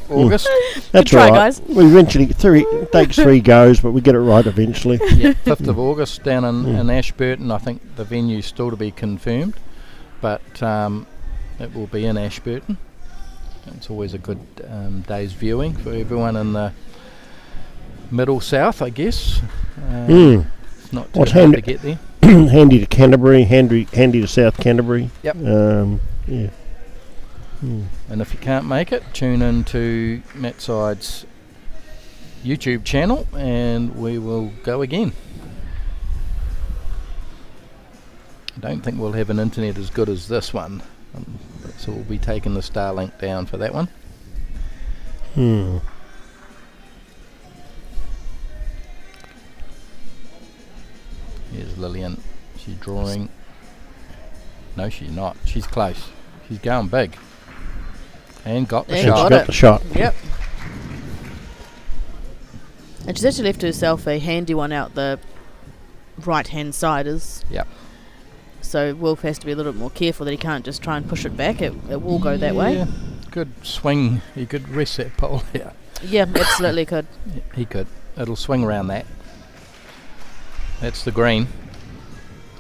August. That's try, all right. guys. We eventually, it takes 3 goes, but we get it right eventually. Yeah, 5th of August down in Ashburton. I think the venue's still to be confirmed, but it will be in Ashburton. It's always a good day's viewing for everyone in the middle south, I guess. It's not too What's hard to handy- get there. Handy to Canterbury, handy to South Canterbury. Yep. Yeah. And if you can't make it, tune in to Matt Side's YouTube channel and we will go again. I don't think we'll have an internet as good as this one, so we'll be taking the Starlink down for that one. Here's Lillian. She's drawing. No, she's not. She's close. She's going big. And got the And She's shot. got the shot. Yep. And she's actually left herself a handy one out the right-hand side. Yep. So Wolf has to be a little bit more careful that he can't just try and push it back. It will go that way. Yeah, good swing. He could rest that pole out. Yeah, absolutely could. Yeah, he could. It'll swing around that. That's the green.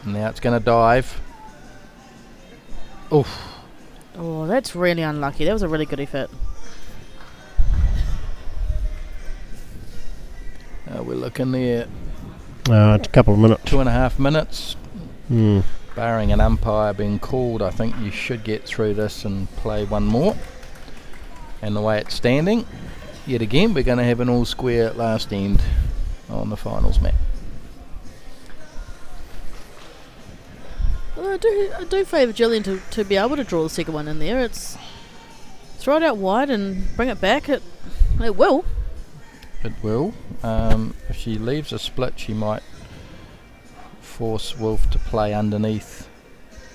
And now it's going to dive. Oof. Oh, that's really unlucky. That was a really good effort. We're looking there It's a couple of minutes. 2.5 minutes. Hmm. Barring an umpire being called, I think you should get through this and play one more. And the way it's standing, yet again, we're going to have an all square at last end on the finals map. Well, I do favour Gillian to be able to draw the second one in there. It's throw it out wide and bring it back. It will. It will. If she leaves a split, she might force Wolf to play underneath.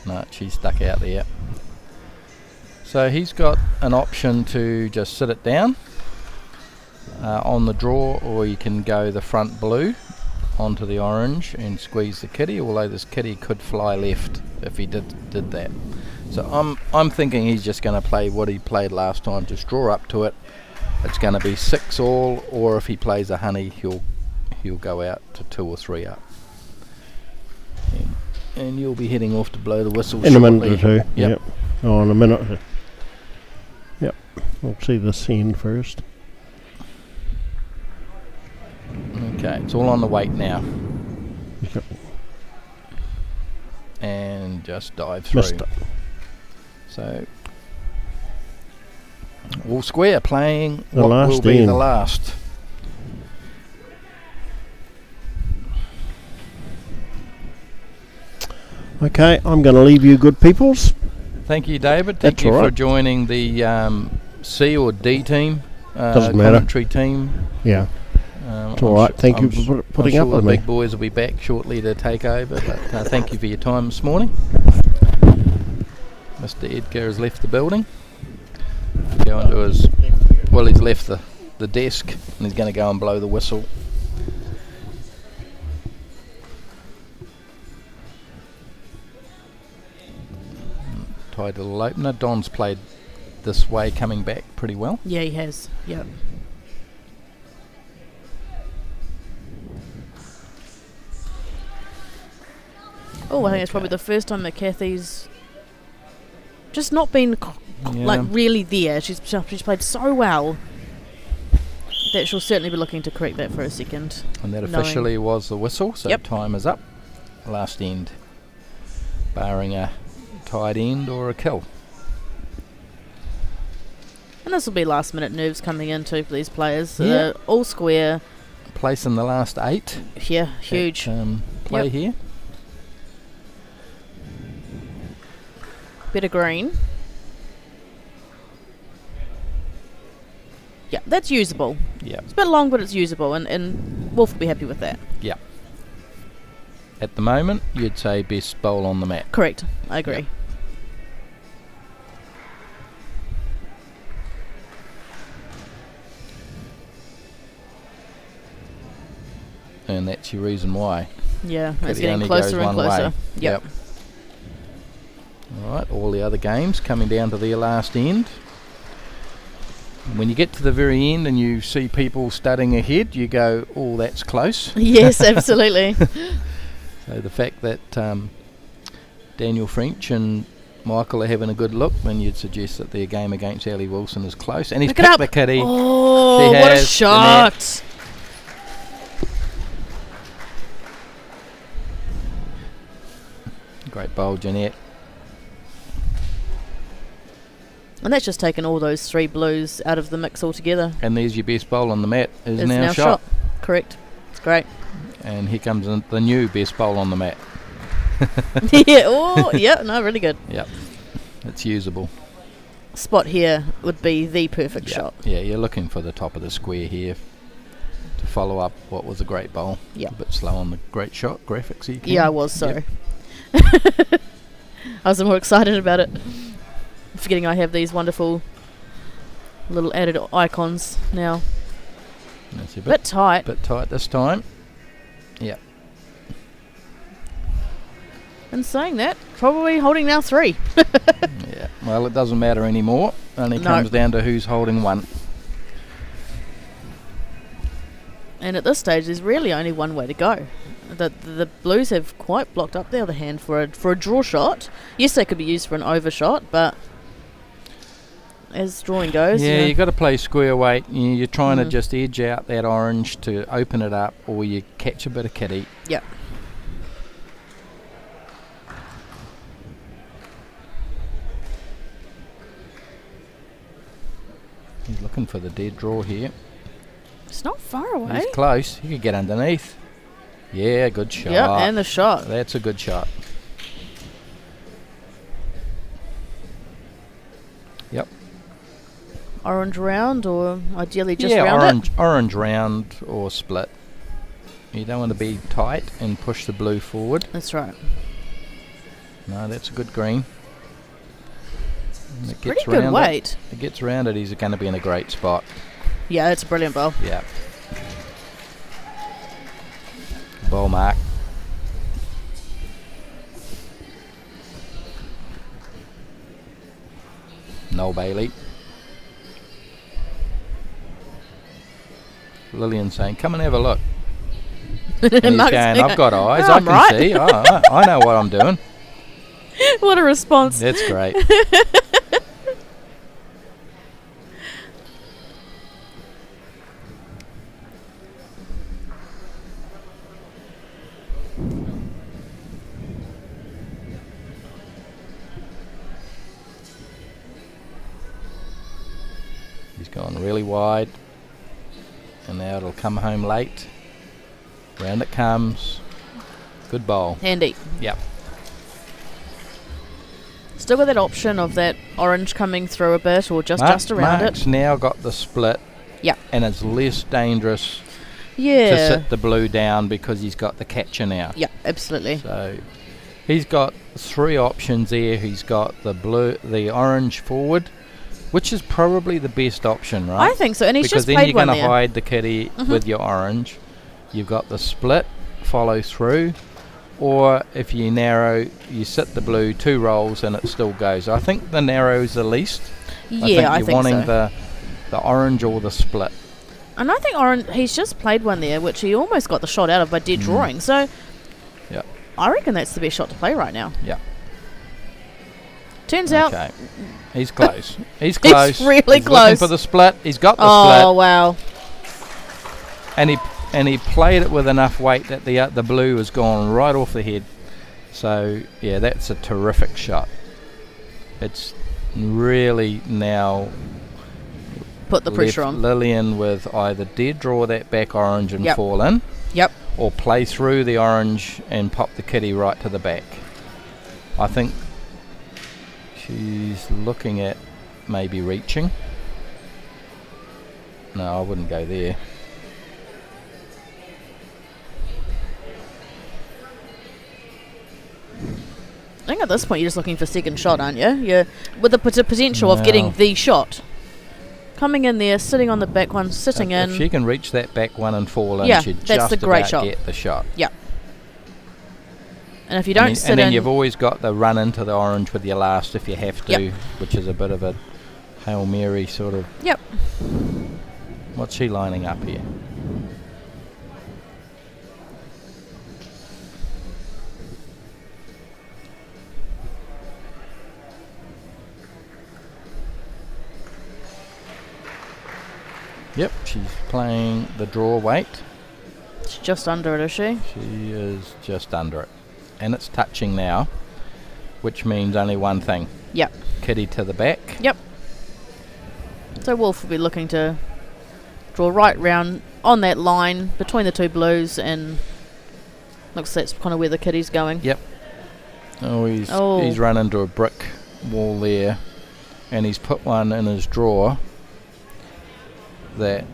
No, she's stuck out there. So he's got an option to just sit it down on the draw, or you can go the front blue onto the orange and squeeze the kitty, although this kitty could fly left if he did that. So I'm thinking he's just going to play what he played last time, just draw up to it. It's going to be 6 all, or if he plays a honey, he'll go out to 2 or 3 up. And you'll be heading off to blow the whistle In a shortly. minute or two. Yep. Oh, in a minute or two. Yep. We'll see this end first. Okay, it's all on the weight now. Yep. And just dive through. Missed it. So all square, playing The what will last be end. the last. Okay, I'm going to leave you good peoples. Thank you, David. Thank That's you all for right. joining the C or D team, Doesn't matter. commentary team. Yeah. It's all right. Thank you for putting up with the me. big boys will be back shortly to take over, but thank you for your time this morning. Mr. Edgar has left the building. Going to his, well, he's left the desk and he's going to go and blow the whistle. Tied little opener. Don's played this way coming back pretty well. Yeah, he has. Yep. Oh, I think it's probably the first time that Kathy's just not been like really there. She's played so well that she'll certainly be looking to correct that for a second. And that officially was the whistle, so time is up. Last end, barring a tight end or a kill. And this will be last minute nerves coming in too for these players. All square. Place in the last 8. Yeah, huge. Play here. Bit of green. Yeah, that's usable. Yeah. It's a bit long, but it's usable, and Wolf will be happy with that. Yeah. At the moment, you'd say best bowl on the mat. Correct. I agree. Yep. And that's your reason why. Yeah, it's It getting only closer goes and one closer. way. Yep. All right, all the other games coming down to their last end. When you get to the very end and you see people studying ahead, you go, oh, that's close. Yes, absolutely. So the fact that Daniel French and Michael are having a good look, then you'd suggest that their game against Ali Wilson is close. And he's Pick it picked up. the kitty. Oh, She what a has, shot. Great bowl, Jeanette. And that's just taken all those 3 blues out of the mix altogether. And there's your best bowl on the mat, is It's now shot. Correct. It's great. And here comes the new best bowl on the mat. Yeah, oh, yeah, no, really good. Yep, it's usable. Spot here would be the perfect Yep. shot. Yeah, you're looking for the top of the square here to follow up what was a great bowl. Yep. A bit slow on the great shot graphics here. Yeah, I was, sorry. Yep. I was more excited about it. Forgetting I have these wonderful little added icons now. That's a Bit tight. bit tight this time. Yep. And saying that, probably holding now 3. Yeah. Well, it doesn't matter anymore. Only No. comes down to who's holding 1. And at this stage, there's really only one way to go. The Blues have quite blocked up the other hand for a draw shot. Yes, they could be used for an overshot, but as drawing goes, Yeah, you know, you got to play square weight. You're trying to Mhm. just edge out that orange to open it up, or you catch a bit of kitty. Yep. He's looking for the dead draw here. It's not far away. He's close. He could get underneath. Yeah, good shot. Yep, and the shot. That's a good shot. Yep. Orange round, or ideally just yeah, round orange round or split. You don't want to be tight and push the blue forward. it. That's right. No, that's a good green. And it Pretty good round weight. It gets around it, he's going to be in a great spot. Yeah, it's a brilliant bowl. Yeah. Ball mark. Noel Bailey. Lillian saying, come and have a look. And he's Mark's going, going, I've got eyes, "Oh, I I'm can right." see. I know what I'm doing. What a response. That's great. He's gone really wide. And now it'll come home late. Round it comes. Good bowl. Handy. Yep. Still got that option of that orange coming through a bit, or just around Mark's it. now got the split. Yep. And it's less dangerous to Yeah. sit the blue down because he's got the catcher now. Yeah, absolutely. So he's got 3 options there. He's got the orange forward, which is probably the best option, right? I think so, and he's because just then played you're one going to there. hide the kitty Mhm. with your orange. You've got the split, follow through, or if you narrow, you sit the blue 2 rolls and it still goes. I think the narrow is the least. Yeah, I you're think wanting so. the orange or the split. And I think Oren, he's just played one there, which he almost got the shot out of by dead drawing. So Yeah. I reckon that's the best shot to play right now. Yeah. Turns out. Okay. He's close. He's close. really He's looking close. for the split. He's got the Oh split. wow! And he played it with enough weight that the blue has gone right off the head. So yeah, that's a terrific shot. It's really now Put the pressure left on. Lillian with either dead draw that back orange and Yep. fall in, Yep. or play through the orange and pop the kitty right to the back. I think she's looking at maybe reaching. No, I wouldn't go there. I think at this point you're just looking for second shot, aren't you? You're with the potential of getting No. the shot. Coming in there, sitting on the back one, sitting If in. she can reach that back one and fall in, Yeah, she'd that's just the great about shot. get the shot. And if you don't sit and then in, you've always got the run into the orange with your last if you have to, Yep. which is a bit of a Hail Mary sort of. Yep. What's she lining up here? Yep, she's playing the draw weight. it's just under it, is she? She is just under it. And it's touching now, which means only one thing. Yep. Kitty to the back. Yep. So Wolf will be looking to draw right round on that line between the two blues, and looks that's kind of where the kitty's going. Yep. Oh, he's Oh. run into a brick wall there, and he's put one in his drawer that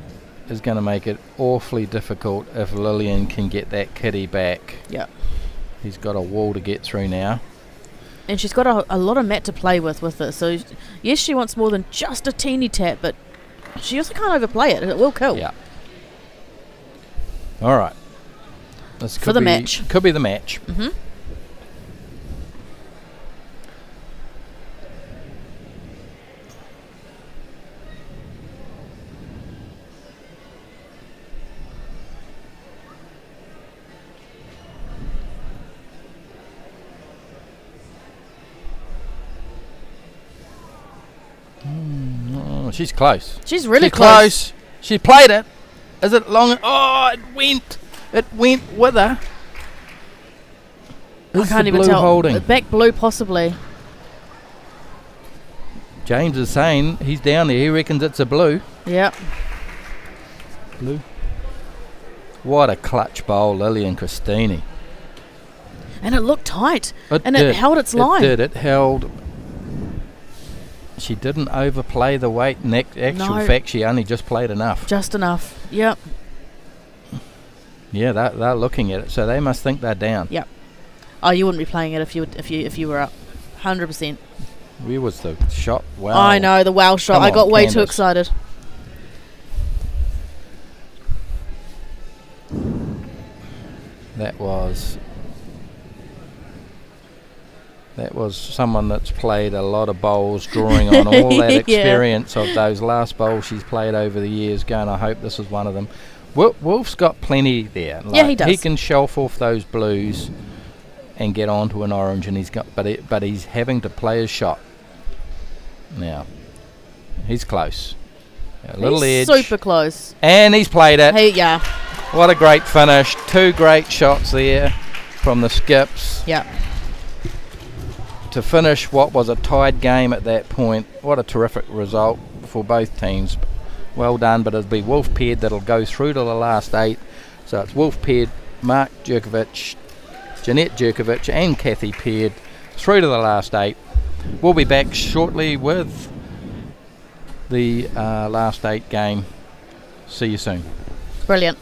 is going to make it awfully difficult if Lillian can get that kitty back. Yep. He's got a wall to get through now. And she's got a lot of mat to play with this. So yes, she wants more than just a teeny tap, but she also can't overplay it. It will kill. Yeah. All right. This For could the be- match. Could be the match. Mm-hmm. Oh, she's close. She's really She's close. She played it. Is it long? Oh, it went. It went with her. I Is can't the even blue tell. holding? Back blue, possibly. James is saying he's down there. He reckons it's a blue. Yep. Blue. What a clutch bowl, Lillian Christini. And it looked tight. It And did. it held its line. It did. It held. She didn't overplay the weight. In actual No. fact, she only just played enough. Just enough. Yep. Yeah, they're looking at it, so they must think they're down. Yep. Oh, you wouldn't be playing it if you were up. 100%. Where was the shot? Wow. I know, the wow shot. Come I on, got way too Candace. excited. That was someone that's played a lot of bowls, drawing on all that Yeah. experience of those last bowls she's played over the years, going, I hope this is one of them. Wolf's got plenty there. Yeah, he does. He can shelf off those blues and get onto an orange, and he's got, but he's having to play his shot. Now, he's close. A little He's edge. super close. And he's played it. Hey, yeah. What a great finish. 2 great shots there from the skips Yeah. to finish what was a tied game at that point. What a terrific result for both teams. Well done, but it'll be Wolf paired that'll go through to the last 8. So it's Wolf paired, Mark Jerkovic, Jeanette Jerkovic and Kathy paired through to the last 8. We'll be back shortly with the last 8 game. See you soon. Brilliant.